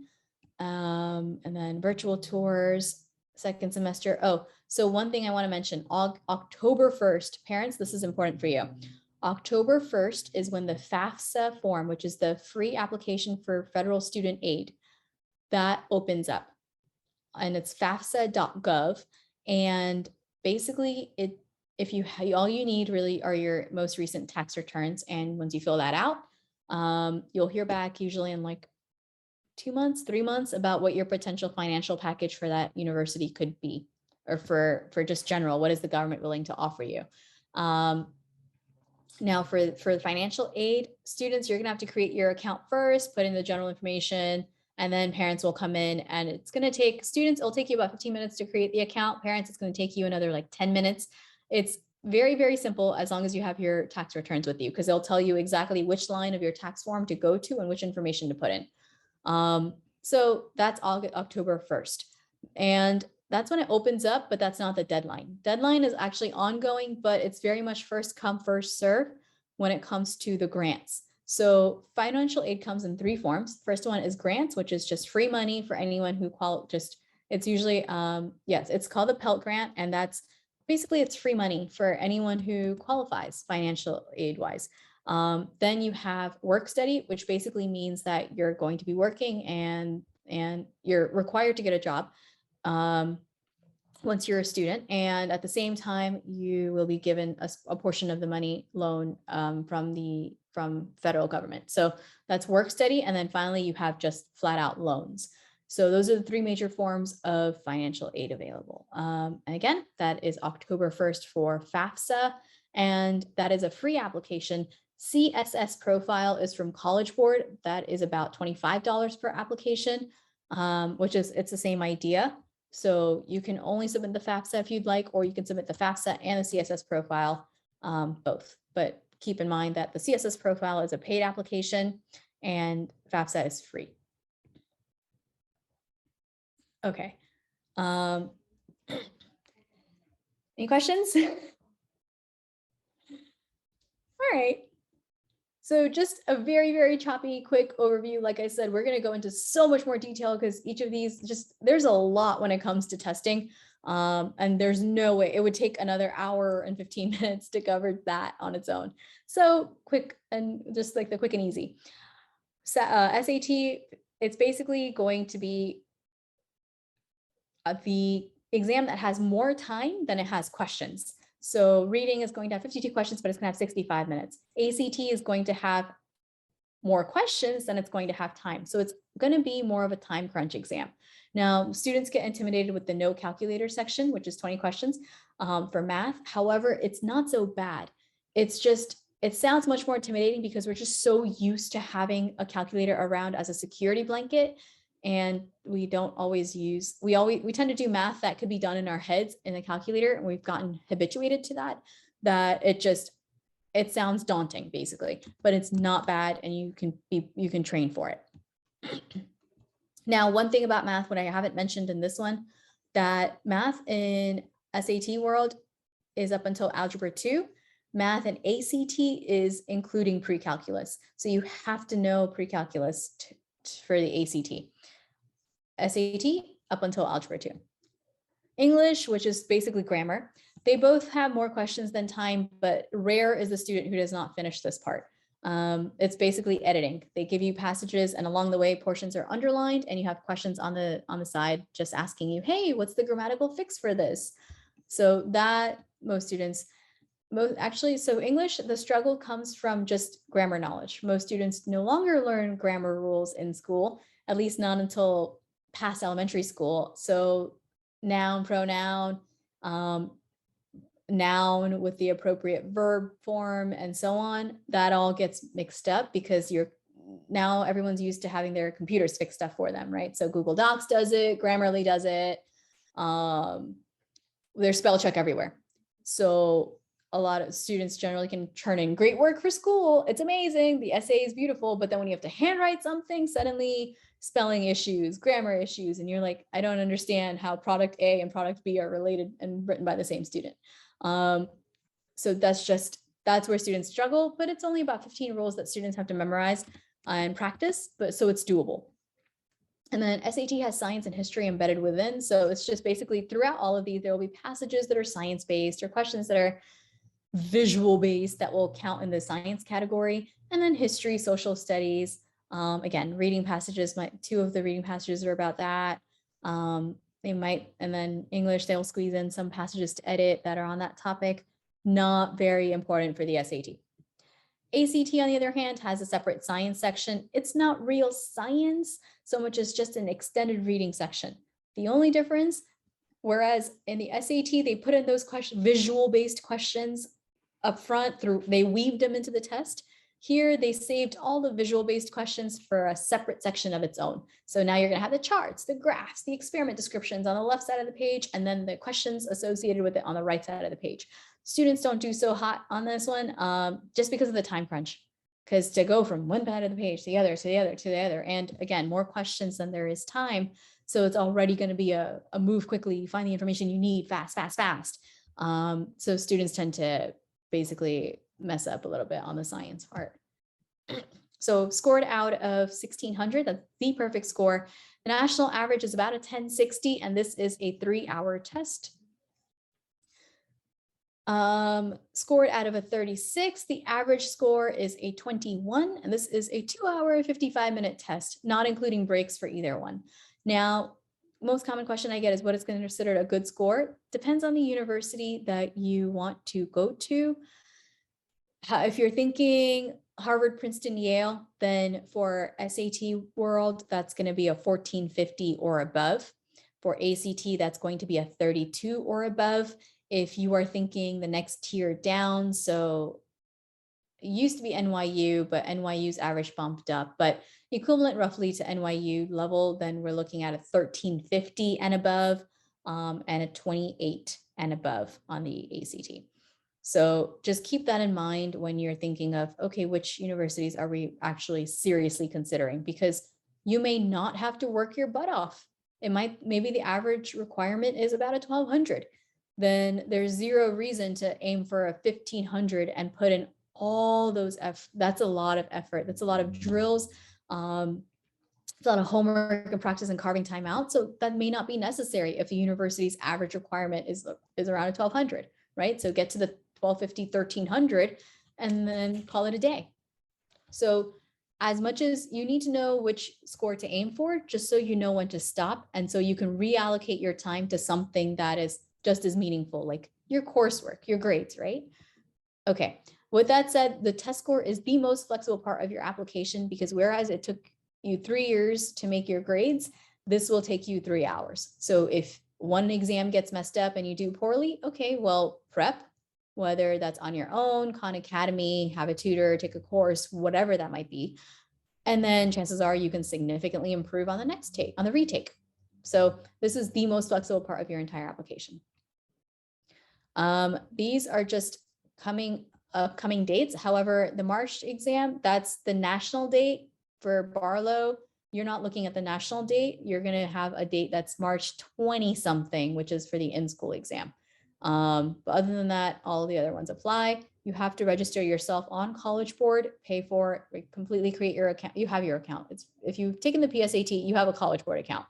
S1: And then virtual tours, second semester. Oh, so one thing I want to mention, October 1st, parents, this is important for you. October 1st is when the FAFSA form, which is the free application for federal student aid, that opens up. And it's FAFSA.gov. And basically all you need really are your most recent tax returns. And once you fill that out, you'll hear back usually in like 2 months, 3 months about what your potential financial package for that university could be, or for just general, what is the government willing to offer you? Now for the financial aid students, you're gonna have to create your account first, put in the general information, and then parents will come in, and it's going to take students, it'll take you about 15 minutes to create the account. Parents, it's going to take you another like 10 minutes. It's very, very simple as long as you have your tax returns with you, because they'll tell you exactly which line of your tax form to go to and which information to put in. So that's October 1st. And that's when it opens up, but that's not the deadline. Deadline is actually ongoing, but it's very much first come, first serve when it comes to the grants. So financial aid comes in 3 forms. First one is grants, which is just free money for anyone who it's usually, yes, it's called a Pell Grant. And that's basically, it's free money for anyone who qualifies financial aid wise. Then you have work study, which basically means that you're going to be working and you're required to get a job once you're a student. And at the same time, you will be given a portion of the money loan from federal government. So that's work study. And then finally, you have just flat out loans. So those are the 3 major forms of financial aid available. And again, that is October 1st for FAFSA, and that is a free application. CSS profile is from College Board. That is about $25 per application, it's the same idea. So you can only submit the FAFSA if you'd like, or you can submit the FAFSA and the CSS profile, both. But keep in mind that the CSS profile is a paid application and FAFSA is free. Okay. Any questions? All right. So just a very, very choppy, quick overview. Like I said, we're going to go into so much more detail because each of these there's a lot when it comes to testing. And there's no way it would take another hour and 15 minutes to cover that on its own. So quick and just like the quick and easy. SAT, it's basically going to be the exam that has more time than it has questions. So reading is going to have 52 questions, but it's going to have 65 minutes. ACT is going to have more questions than it's going to have time. So it's going to be more of a time crunch exam. Now, students get intimidated with the no calculator section, which is 20 questions for math. However, it's not so bad. It's just, it sounds much more intimidating because we're just so used to having a calculator around as a security blanket. And we don't always we tend to do math that could be done in our heads in a calculator. And we've gotten habituated to that it sounds daunting basically, but it's not bad. And you can train for it. Now, one thing about math, what I haven't mentioned in this one, that math in SAT world is up until algebra 2. Math and ACT is including pre-calculus. So you have to know pre-calculus for the ACT. SAT up until algebra 2. English, which is basically grammar. They both have more questions than time, but rare is the student who does not finish this part. It's basically editing. They give you passages and along the way portions are underlined and you have questions on the side just asking you, hey, what's the grammatical fix for this? So that so English, the struggle comes from just grammar knowledge. Most students no longer learn grammar rules in school, at least not until past elementary school. So noun, pronoun, um, noun with the appropriate verb form and so on, that all gets mixed up because now everyone's used to having their computers fix stuff for them, right? So Google Docs does it, Grammarly does it. There's spell check everywhere. So a lot of students generally can turn in great work for school. It's amazing. The essay is beautiful. But then when you have to handwrite something, suddenly spelling issues, grammar issues, and you're like, I don't understand how product A and product B are related and written by the same student. So that's where students struggle, but it's only about 15 rules that students have to memorize and practice, but so it's doable. And then SAT has science and history embedded within. So it's just basically throughout all of these, there will be passages that are science-based or questions that are visual-based that will count in the science category. And then history, social studies. Again, reading passages, two of the reading passages are about that. And then English, they'll squeeze in some passages to edit that are on that topic. Not very important for the SAT. ACT, on the other hand, has a separate science section. It's not real science so much as just an extended reading section. The only difference, whereas in the SAT, they put in those visual-based questions up front, they weaved them into the test. Here, they saved all the visual-based questions for a separate section of its own. So now you're going to have the charts, the graphs, the experiment descriptions on the left side of the page, and then the questions associated with it on the right side of the page. Students don't do so hot on this one just because of the time crunch, because to go from one side of the page to the other, to the other, to the other, and again, more questions than there is time. So it's already going to be a move quickly, find the information you need fast, fast, fast. So students tend to basically mess up a little bit on the science part. So scored out of 1600, that's the perfect score. The national average is about a 1060, and this is a 3-hour test. Scored out of a 36, the average score is a 21, and this is a 2-hour, 55-minute test, not including breaks for either one. Now, most common question I get is what is considered a good score? Depends on the university that you want to go to. If you're thinking Harvard, Princeton, Yale, then for SAT world, that's going to be a 1450 or above. For ACT, that's going to be a 32 or above. If you are thinking the next tier down, so it used to be NYU, but NYU's average bumped up, but equivalent roughly to NYU level, then we're looking at a 1350 and above, and a 28 and above on the ACT. So just keep that in mind when you're thinking of, okay, which universities are we actually seriously considering? Because you may not have to work your butt off. Maybe the average requirement is about a 1200. Then there's zero reason to aim for a 1500 and put in all those that's a lot of effort. That's a lot of drills. It's a lot of homework and practice and carving time out. So that may not be necessary if a university's average requirement is around a 1200, right? So get to the 1250, 1300, and then call it a day. So as much as you need to know which score to aim for, just so you know when to stop, and so you can reallocate your time to something that is just as meaningful, like your coursework, your grades, right? Okay, with that said, the test score is the most flexible part of your application, because whereas it took you 3 years to make your grades, this will take you 3 hours. So if one exam gets messed up and you do poorly, okay, well, prep, whether that's on your own, Khan Academy, have a tutor, take a course, whatever that might be. And then chances are you can significantly improve on the next take, on the retake. So this is the most flexible part of your entire application. These are just upcoming dates. However, the March exam, that's the national date for Barlow. You're not looking at the national date. You're going to have a date that's March 20 something, which is for the in-school exam. But other than that, all the other ones apply. You have to register yourself on College Board, pay for it, completely create your account. You have your account. If you've taken the PSAT, you have a College Board account.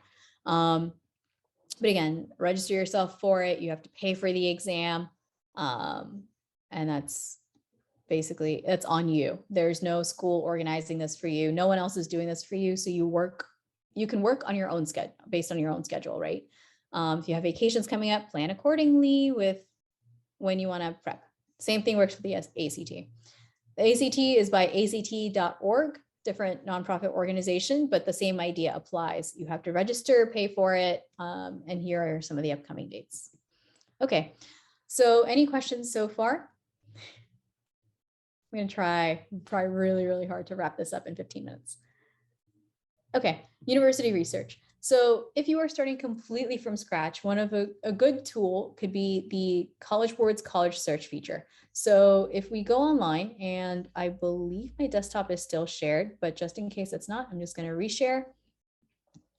S1: But again, register yourself for it. You have to pay for the exam. And that's basically, it's on you. There's no school organizing this for you. No one else is doing this for you. So you can work on your own schedule, based on your own schedule, right? If you have vacations coming up, plan accordingly with when you want to prep. Same thing works for the ACT. The ACT is by ACT.org, different nonprofit organization, but the same idea applies. You have to register, pay for it, and here are some of the upcoming dates. Okay, so any questions so far? I'm going to try really, really hard to wrap this up in 15 minutes. Okay, university research. So if you are starting completely from scratch, one of a good tool could be the College Board's college search feature. So if we go online, and I believe my desktop is still shared, but just in case it's not, I'm just going to reshare.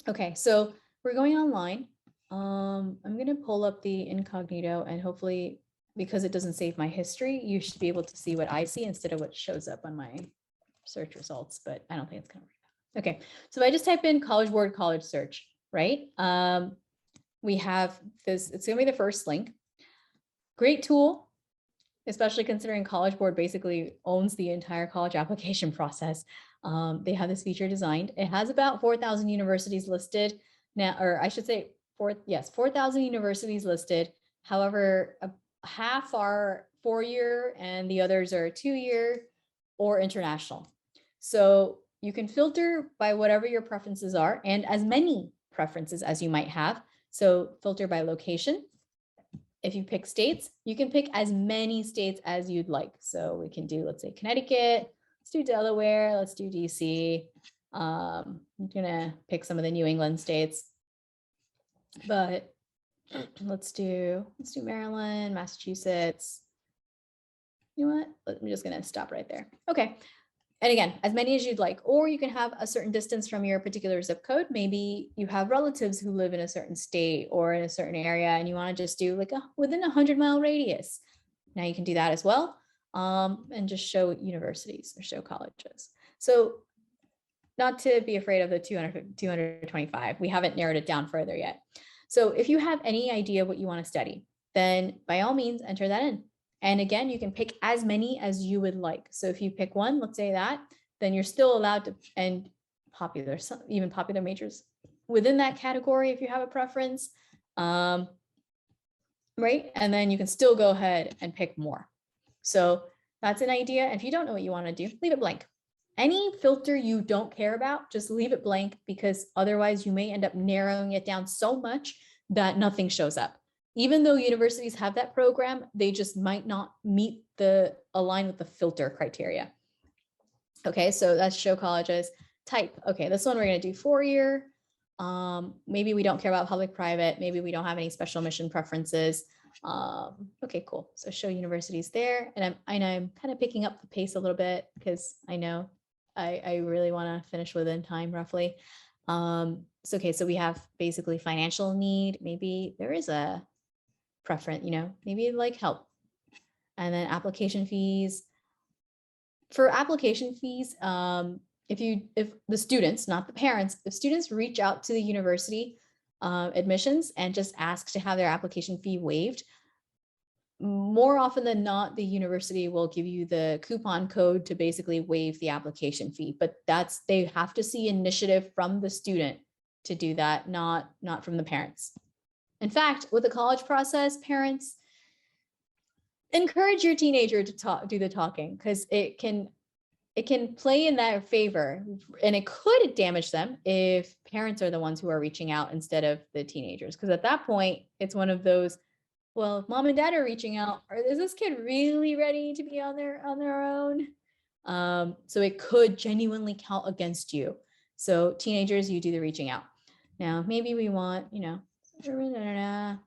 S1: Okay, so we're going online. I'm going to pull up the incognito, and hopefully, because it doesn't save my history, you should be able to see what I see instead of what shows up on my search results, but I don't think it's going to work. Okay, so if I just type in College Board college search, right? We have this, it's going to be the first link. Great tool, especially considering College Board basically owns the entire college application process. They have this feature designed. It has about 4,000 universities listed now, or I should say 4,000 universities listed. However, half are 4-year and the others are 2-year or international. So you can filter by whatever your preferences are and as many preferences as you might have. So filter by location. If you pick states, you can pick as many states as you'd like. So we can do, let's say, Connecticut, let's do Delaware, let's do DC. I'm gonna pick some of the New England states, but let's do Maryland, Massachusetts. You know what? I'm just gonna stop right there. Okay. And again, as many as you'd like, or you can have a certain distance from your particular zip code. Maybe you have relatives who live in a certain state or in a certain area, and you want to just do like within 100-mile radius. Now you can do that as well, and just show universities or show colleges. So not to be afraid of the 225. We haven't narrowed it down further yet. So if you have any idea what you want to study, then by all means, enter that in. And again, you can pick as many as you would like. So if you pick one, let's say that, then you're still allowed to, and popular, even popular majors within that category if you have a preference, right? And then you can still go ahead and pick more. So that's an idea. And if you don't know what you want to do, leave it blank. Any filter you don't care about, just leave it blank, because otherwise you may end up narrowing it down so much that nothing shows up. Even though universities have that program, they just might not align with the filter criteria. Okay, so that's show colleges. Type. Okay, this one we're going to do 4-year. Maybe we don't care about public-private. Maybe we don't have any special admission preferences. Okay, cool. So show universities there, and I'm kind of picking up the pace a little bit because I know I really want to finish within time roughly. So okay, so we have basically financial need. Maybe there is a preference, maybe like help. And then application fees. For application fees, if the students, not the parents, if students reach out to the university admissions and just ask to have their application fee waived, more often than not, the university will give you the coupon code to basically waive the application fee. But they have to see initiative from the student to do that, not from the parents. In fact, with the college process, parents, encourage your teenager to do the talking, because it can play in their favor, and it could damage them if parents are the ones who are reaching out instead of the teenagers. Because at that point, it's one of those, well, if mom and dad are reaching out, is this kid really ready to be on their own? So it could genuinely count against you. So teenagers, you do the reaching out. Now, maybe we want, the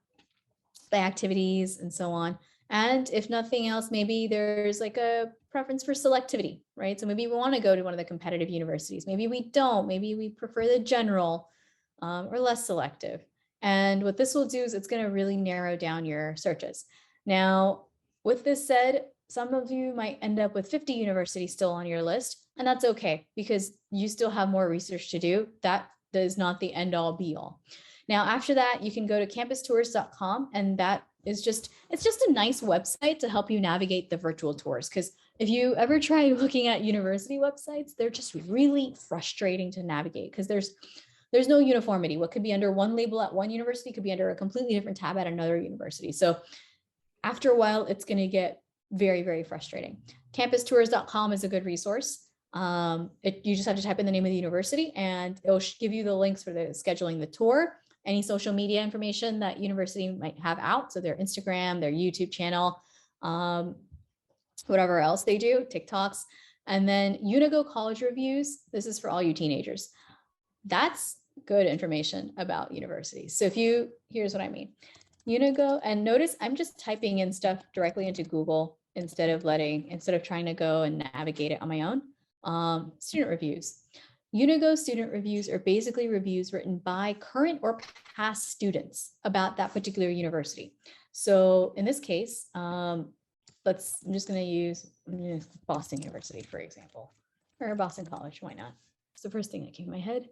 S1: activities and so on. And if nothing else, maybe there's like a preference for selectivity, right? So maybe we want to go to one of the competitive universities. Maybe we don't. Maybe we prefer the general or less selective. And what this will do is it's going to really narrow down your searches. Now, with this said, some of you might end up with 50 universities still on your list, and that's okay because you still have more research to do. That is not the end all be all. Now, after that, you can go to campustours.com, and it's just a nice website to help you navigate the virtual tours. Because if you ever try looking at university websites, they're just really frustrating to navigate because there's there's no uniformity. What could be under one label at one university could be under a completely different tab at another university. So after a while, it's going to get very, very frustrating. Campustours.com is a good resource. You just have to type in the name of the university and it'll give you the links for the scheduling the tour, any social media information that university might have out. So their Instagram, their YouTube channel, whatever else they do, TikToks. And then Unigo college reviews. This is for all you teenagers. That's good information about universities. So here's what I mean. Unigo, and notice I'm just typing in stuff directly into Google instead of trying to go and navigate it on my own. Student reviews. Unigo student reviews are basically reviews written by current or past students about that particular university. So in this case, I'm just going to use Boston University, for example, or Boston College. Why not? It's the first thing that came to my head.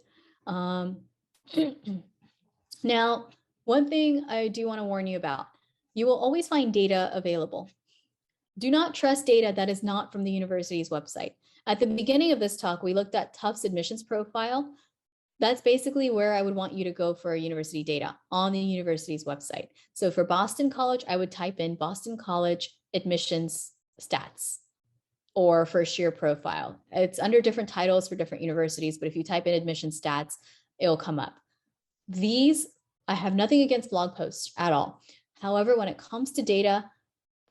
S1: Now, one thing I do want to warn you about, you will always find data available. Do not trust data that is not from the university's website. At the beginning of this talk, we looked at Tufts admissions profile. That's basically where I would want you to go for university data on the university's website. So for Boston College, I would type in Boston College admissions stats or first year profile. It's under different titles for different universities, but if you type in admission stats, it'll come up. I have nothing against blog posts at all. However, when it comes to data,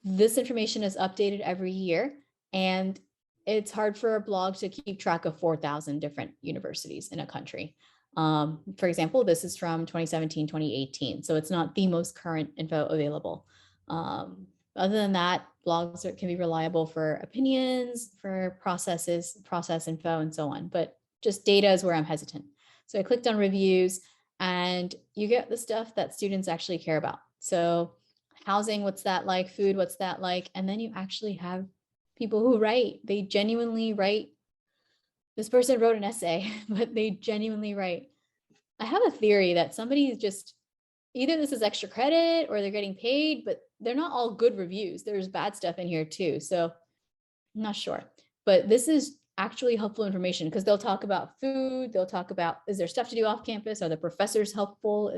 S1: this information is updated every year, and it's hard for a blog to keep track of 4,000 different universities in a country. For example, this is from 2017, 2018, so it's not the most current info available. Other than that, blogs can be reliable for opinions, for process info, and so on, but just data is where I'm hesitant. So I clicked on reviews, and you get the stuff that students actually care about. So housing, what's that like? Food, what's that like? And then you actually have people who write. They genuinely write. This person wrote an essay, but they genuinely write. I have a theory that somebody just, either this is extra credit or they're getting paid, but they're not all good reviews. There's bad stuff in here too. So I'm not sure, but this is actually helpful information because they'll talk about food. They'll talk about, is there stuff to do off campus? Are the professors helpful?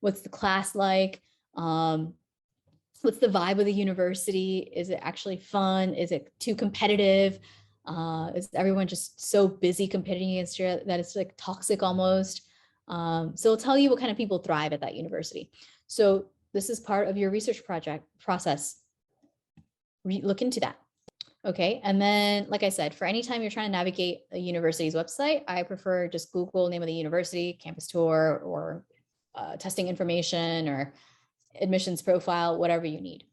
S1: What's the class like? What's the vibe of the university? Is it actually fun? Is it too competitive? Is everyone just so busy competing against each other that it's like toxic almost? So it'll tell you what kind of people thrive at that university. So this is part of your research project process. Look into that. Okay. And then, like I said, for any time you're trying to navigate a university's website, I prefer just Google name of the university, campus tour, or testing information, or admissions profile, whatever you need.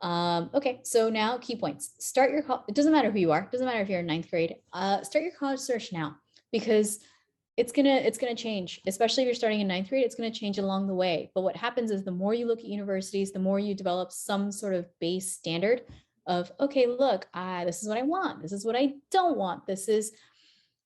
S1: Okay, so now key points. It doesn't matter who you are. It doesn't matter if you're in ninth grade. Start your college search now, because it's gonna change, especially if you're starting in ninth grade. It's gonna change along the way. But what happens is the more you look at universities, the more you develop some sort of base standard of, okay, look, this is what I want. This is what I don't want. This is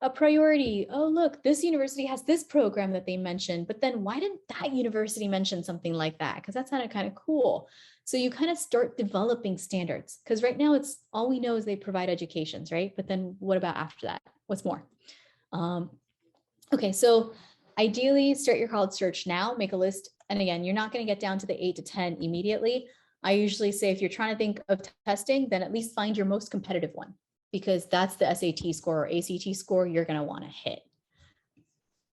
S1: a priority. Oh, look, this university has this program that they mentioned, but then why didn't that university mention something like that? Because that sounded kind of cool. So you kind of start developing standards, because right now it's all we know is they provide educations, right? But then what about after that? What's more? Okay, so ideally start your college search now, make a list. And again, you're not going to get down to the 8 to 10 immediately. I usually say if you're trying to think of testing, then at least find your most competitive one, because that's the SAT score or ACT score you're going to want to hit.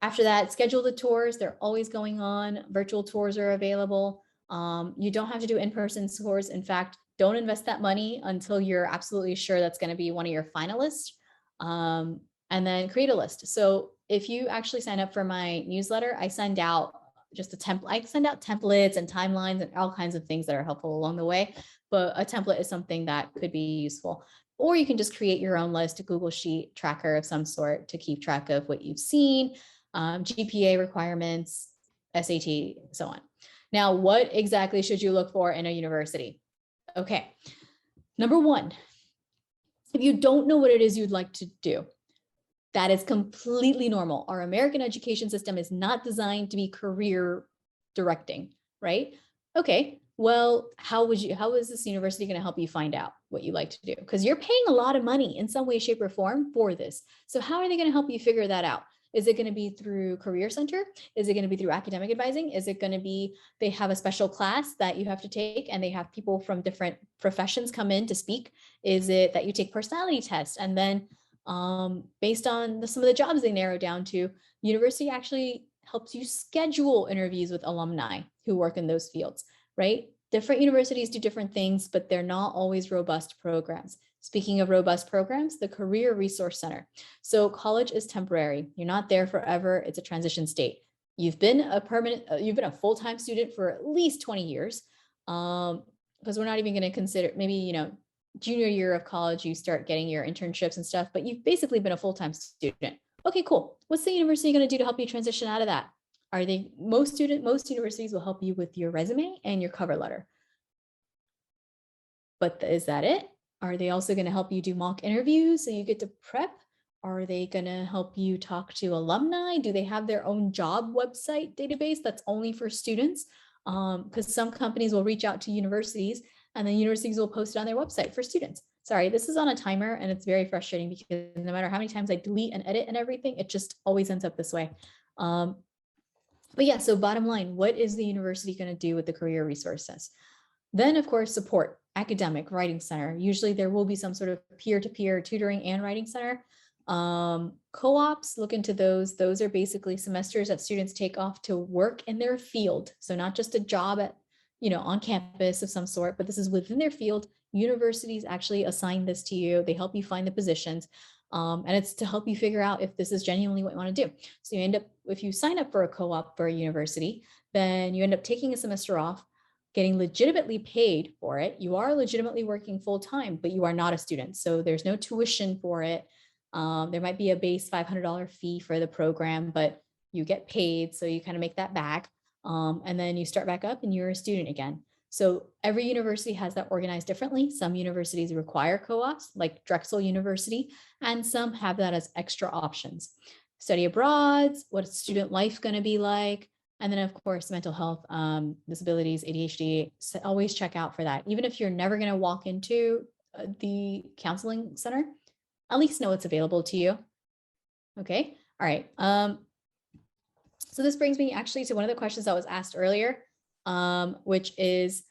S1: After that, schedule the tours. They're always going on. Virtual tours are available. You don't have to do in-person tours. In fact, don't invest that money until you're absolutely sure that's going to be one of your finalists. And then create a list. So if you actually sign up for my newsletter, I send out just a template. I send out templates and timelines and all kinds of things that are helpful along the way. But a template is something that could be useful. Or you can just create your own list, a Google Sheet tracker of some sort to keep track of what you've seen, GPA requirements, SAT, so on. Now, what exactly should you look for in a university? Okay, number one, if you don't know what it is you'd like to do, that is completely normal. Our American education system is not designed to be career directing, right? Okay, well, how is this university going to help you find out what you like to do? Because you're paying a lot of money in some way, shape, or form for this. So how are they going to help you figure that out? Is it going to be through Career Center? Is it going to be through academic advising? Is it going to be they have a special class that you have to take and they have people from different professions come in to speak? Is it that you take personality tests and then based on some of the jobs they narrow down to, university actually helps you schedule interviews with alumni who work in those fields, right? Different universities do different things, but they're not always robust programs. Speaking of robust programs, the Career Resource Center. So college is temporary. You're not there forever. It's a transition state. You've been a full-time student for at least 20 years. Because we're not even going to consider maybe, junior year of college, you start getting your internships and stuff, but you've basically been a full-time student. Okay, cool. What's the university going to do to help you transition out of that? Most universities will help you with your resume and your cover letter. But is that it? Are they also going to help you do mock interviews so you get to prep? Are they going to help you talk to alumni? Do they have their own job website database that's only for students? Because some companies will reach out to universities and then universities will post it on their website for students. Sorry, this is on a timer and it's very frustrating because no matter how many times I delete and edit and everything, it just always ends up this way. But yeah, so bottom line, what is the university going to do with the career resources? Then, of course, support, academic, writing center. Usually there will be some sort of peer-to-peer tutoring and writing center. Co-ops, look into those. Those are basically semesters that students take off to work in their field. So not just a job at, on campus of some sort, but this is within their field. Universities actually assign this to you. They help you find the positions. And it's to help you figure out if this is genuinely what you want to do. So you end up, if you sign up for a co-op for a university, then you end up taking a semester off, getting legitimately paid for it. You are legitimately working full time, but you are not a student. So there's no tuition for it. There might be a base $500 fee for the program, but you get paid. So you kind of make that back. And then you start back up and you're a student again. So every university has that organized differently. Some universities require co-ops like Drexel University, and some have that as extra options. Study abroad, what's student life going to be like? And then of course, mental health, disabilities, ADHD, so always check out for that. Even if you're never going to walk into the counseling center, at least know it's available to you. Okay. All right. So this brings me actually to one of the questions that was asked earlier, which is,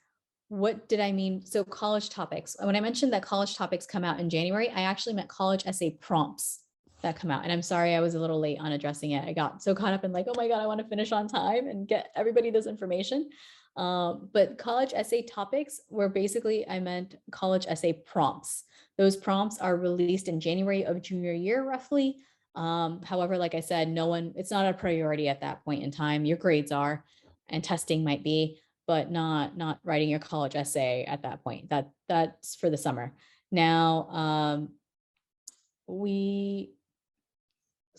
S1: what did I mean? So college topics. When I mentioned that college topics come out in January, I actually meant college essay prompts that come out. And I'm sorry, I was a little late on addressing it. I got so caught up in like, oh my God, I want to finish on time and get everybody this information. But college essay topics were basically, I meant college essay prompts. Those prompts are released in January of junior year, roughly. However, like I said, it's not a priority at that point in time. Your grades are, and testing might be, but not writing your college essay at that point. That's for the summer. Now,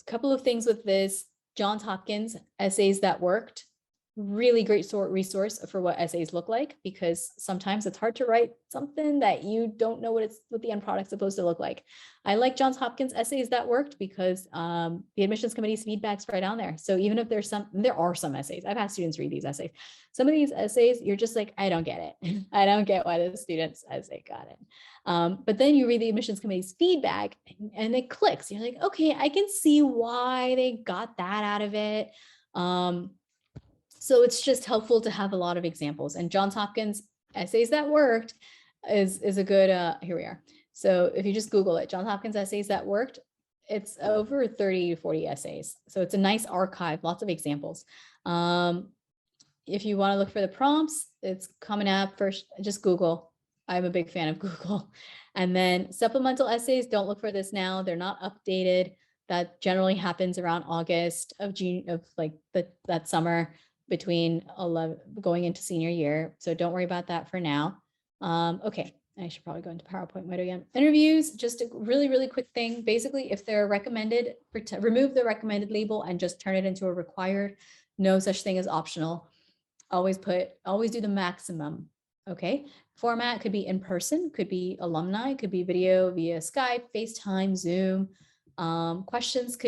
S1: a couple of things with this. Johns Hopkins essays that worked, really great resource for what essays look like, because sometimes it's hard to write something that you don't know what the end product's supposed to look like. I like Johns Hopkins essays that worked because the admissions committee's feedback's right on there. So even if there are some essays, I've had students read these essays. Some of these essays, you're just like, I don't get it. I don't get why the students essay got it. But then you read the admissions committee's feedback and it clicks. You're like, okay, I can see why they got that out of it. So it's just helpful to have a lot of examples, and Johns Hopkins essays that worked is a good, here we are. So if you just Google it, Johns Hopkins essays that worked, it's over 30 to 40 essays. So it's a nice archive, lots of examples. If you want to look for the prompts, it's coming up first, just Google. I'm a big fan of Google. And then supplemental essays, don't look for this now. They're not updated. That generally happens around August of June of like that summer between going into senior year. So don't worry about that for now. Okay, I should probably go into PowerPoint mode again. Interviews, just a really, really quick thing. Basically, if they're recommended, remove the recommended label and just turn it into a required. No such thing as optional. Always do the maximum. Okay, format could be in person, could be alumni, could be video via Skype, FaceTime, Zoom. Questions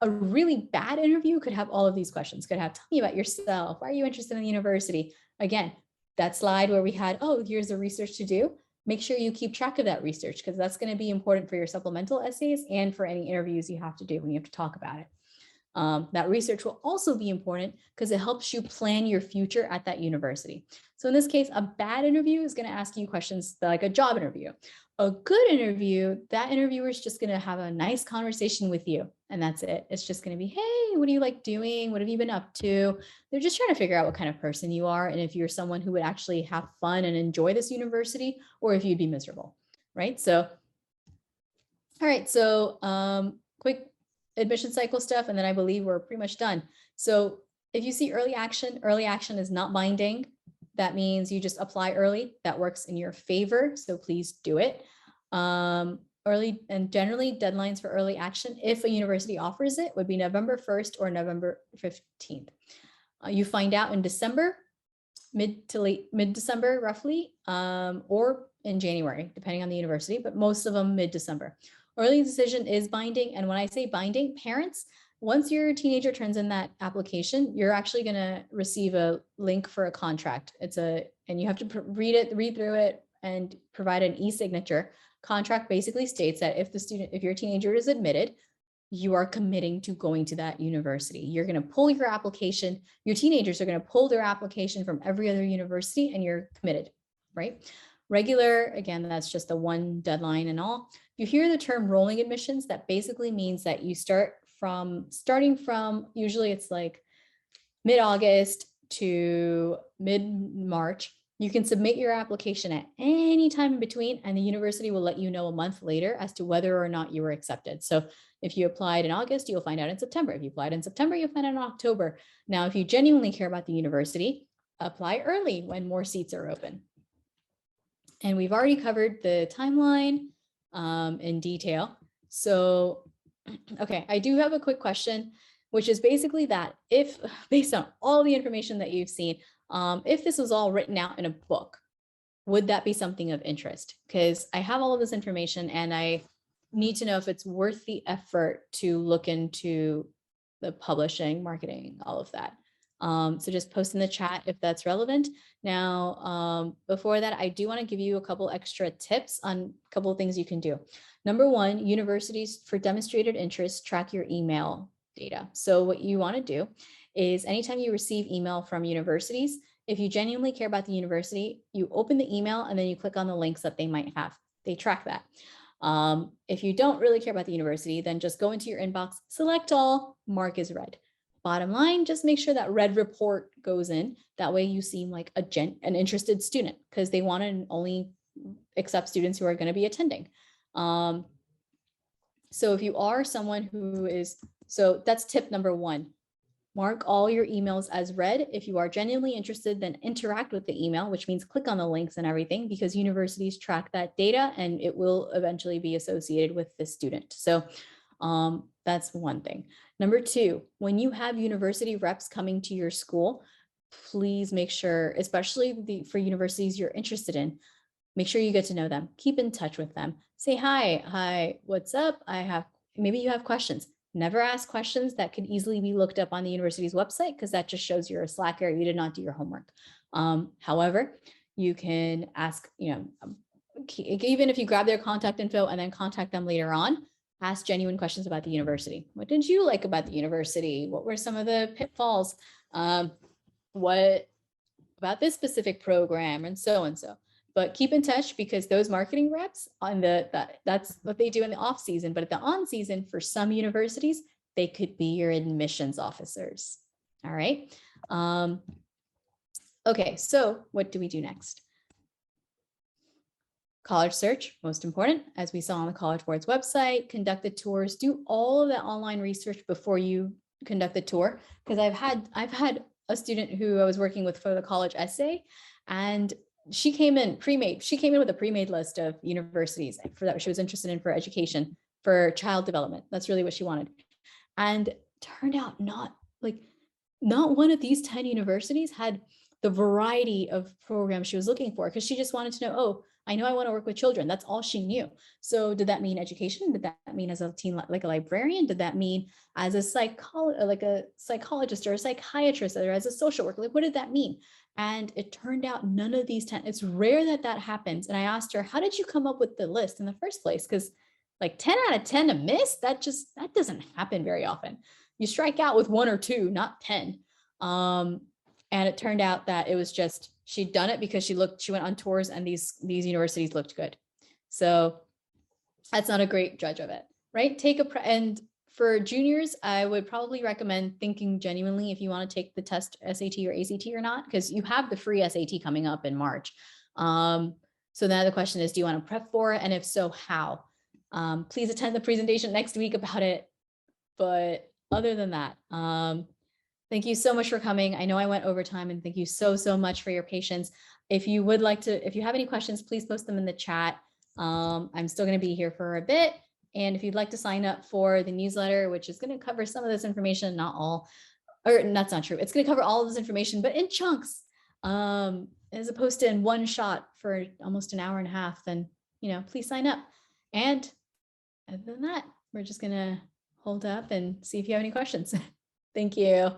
S1: a really bad interview could have all of these questions, could have, tell me about yourself. Why are you interested in the university? Again, that slide where we had, oh, here's the research to do. Make sure you keep track of that research because that's going to be important for your supplemental essays and for any interviews you have to do when you have to talk about it. That research will also be important because it helps you plan your future at that university. So in this case, a bad interview is going to ask you questions like a job interview. A good interview, that interviewer is just going to have a nice conversation with you. And that's it. It's just going to be, hey, what do you like doing? What have you been up to? They're just trying to figure out what kind of person you are. And if you're someone who would actually have fun and enjoy this university, or if you'd be miserable, right? So, all right. So quick admission cycle stuff. And then I believe we're pretty much done. So if you see early action is not binding. That means you just apply early. That works in your favor. So please do it. Early and generally deadlines for early action, if a university offers it, would be November 1st or November 15th. You find out in December, mid December, roughly, or in January, depending on the university, but most of them mid-December. Early decision is binding. And when I say binding, parents, once your teenager turns in that application, you're actually going to receive a link for a contract. And you have to read through it and provide an e-signature. Contract basically states that if your teenager is admitted, you are committing to going to that university. You're going to pull your application. Your teenagers are going to pull their application from every other university, and you're committed, right? Regular, again, that's just the one deadline and all. You hear the term rolling admissions. That basically means that you starting from, usually it's like mid-August to mid-March. You can submit your application at any time in between, and the university will let you know a month later as to whether or not you were accepted. So if you applied in August, you'll find out in September. If you applied in September, you'll find out in October. Now, if you genuinely care about the university, apply early when more seats are open. And we've already covered the timeline in detail. So, okay, I do have a quick question, which is basically that if, based on all the information that you've seen, if this was all written out in a book, would that be something of interest? Because I have all of this information and I need to know if it's worth the effort to look into the publishing, marketing, all of that. So just post in the chat if that's relevant. Now, before that, I do want to give you a couple extra tips on a couple of things you can do. Number one, universities for demonstrated interest track your email data. So what you want to do is anytime you receive email from universities, if you genuinely care about the university, you open the email and then you click on the links that they might have. They track that. If you don't really care about the university, then just go into your inbox, select all, mark as read. Bottom line, just make sure that red report goes in. That way you seem like an interested student, because they want to only accept students who are going to be attending. So if you are someone who is, so that's tip number one. Mark all your emails as read. If you are genuinely interested, then interact with the email, which means click on the links and everything, because universities track that data and it will eventually be associated with the student. So that's one thing. Number two, when you have university reps coming to your school, please make sure, especially for universities you're interested in, make sure you get to know them. Keep in touch with them. Say, hi, what's up? Maybe you have questions. Never ask questions that could easily be looked up on the university's website, because that just shows you're a slacker. You did not do your homework. However, you can ask, even if you grab their contact info and then contact them later on, ask genuine questions about the university. What did you like about the university? What were some of the pitfalls? What about this specific program, and so and so. But keep in touch, because those marketing reps that's what they do in the off season. But at the on season, for some universities, they could be your admissions officers. All right. Okay, so what do we do next? College search, most important, as we saw on the College Board's website. Conduct the tours. Do all of that online research before you conduct the tour. Because I've had a student who I was working with for the college essay, and she came in pre-made. She came in with a pre-made list of universities for that she was interested in for education, for child development. That's really what she wanted. And turned out not one of these 10 universities had the variety of programs she was looking for, because she just wanted to know, oh, I know I want to work with children. That's all she knew. So did that mean education? Did that mean as a teen, like a librarian? Did that mean as a psychologist or a psychiatrist, or as a social worker? Like, what did that mean? And it turned out none of these 10, it's rare that happens. And I asked her, how did you come up with the list in the first place? Because like 10 out of 10 to miss, that doesn't happen very often. You strike out with 1 or 2, not 10. And it turned out that it was just, she'd done it because she went on tours and these universities looked good. So that's not a great judge of it, right? And for juniors, I would probably recommend thinking genuinely if you want to take the test, SAT or ACT or not, because you have the free SAT coming up in March. So now the question is, do you want to prep for it? And if so, how? Please attend the presentation next week about it. But other than that, thank you so much for coming. I know I went over time, and thank you so, so much for your patience. If you have any questions, please post them in the chat. I'm still going to be here for a bit. And if you'd like to sign up for the newsletter, which is going to cover some of this information, not all, or that's not true. It's going to cover all of this information, but in chunks, as opposed to in one shot for almost an hour and a half, then, please sign up. And other than that, we're just going to hold up and see if you have any questions. Thank you.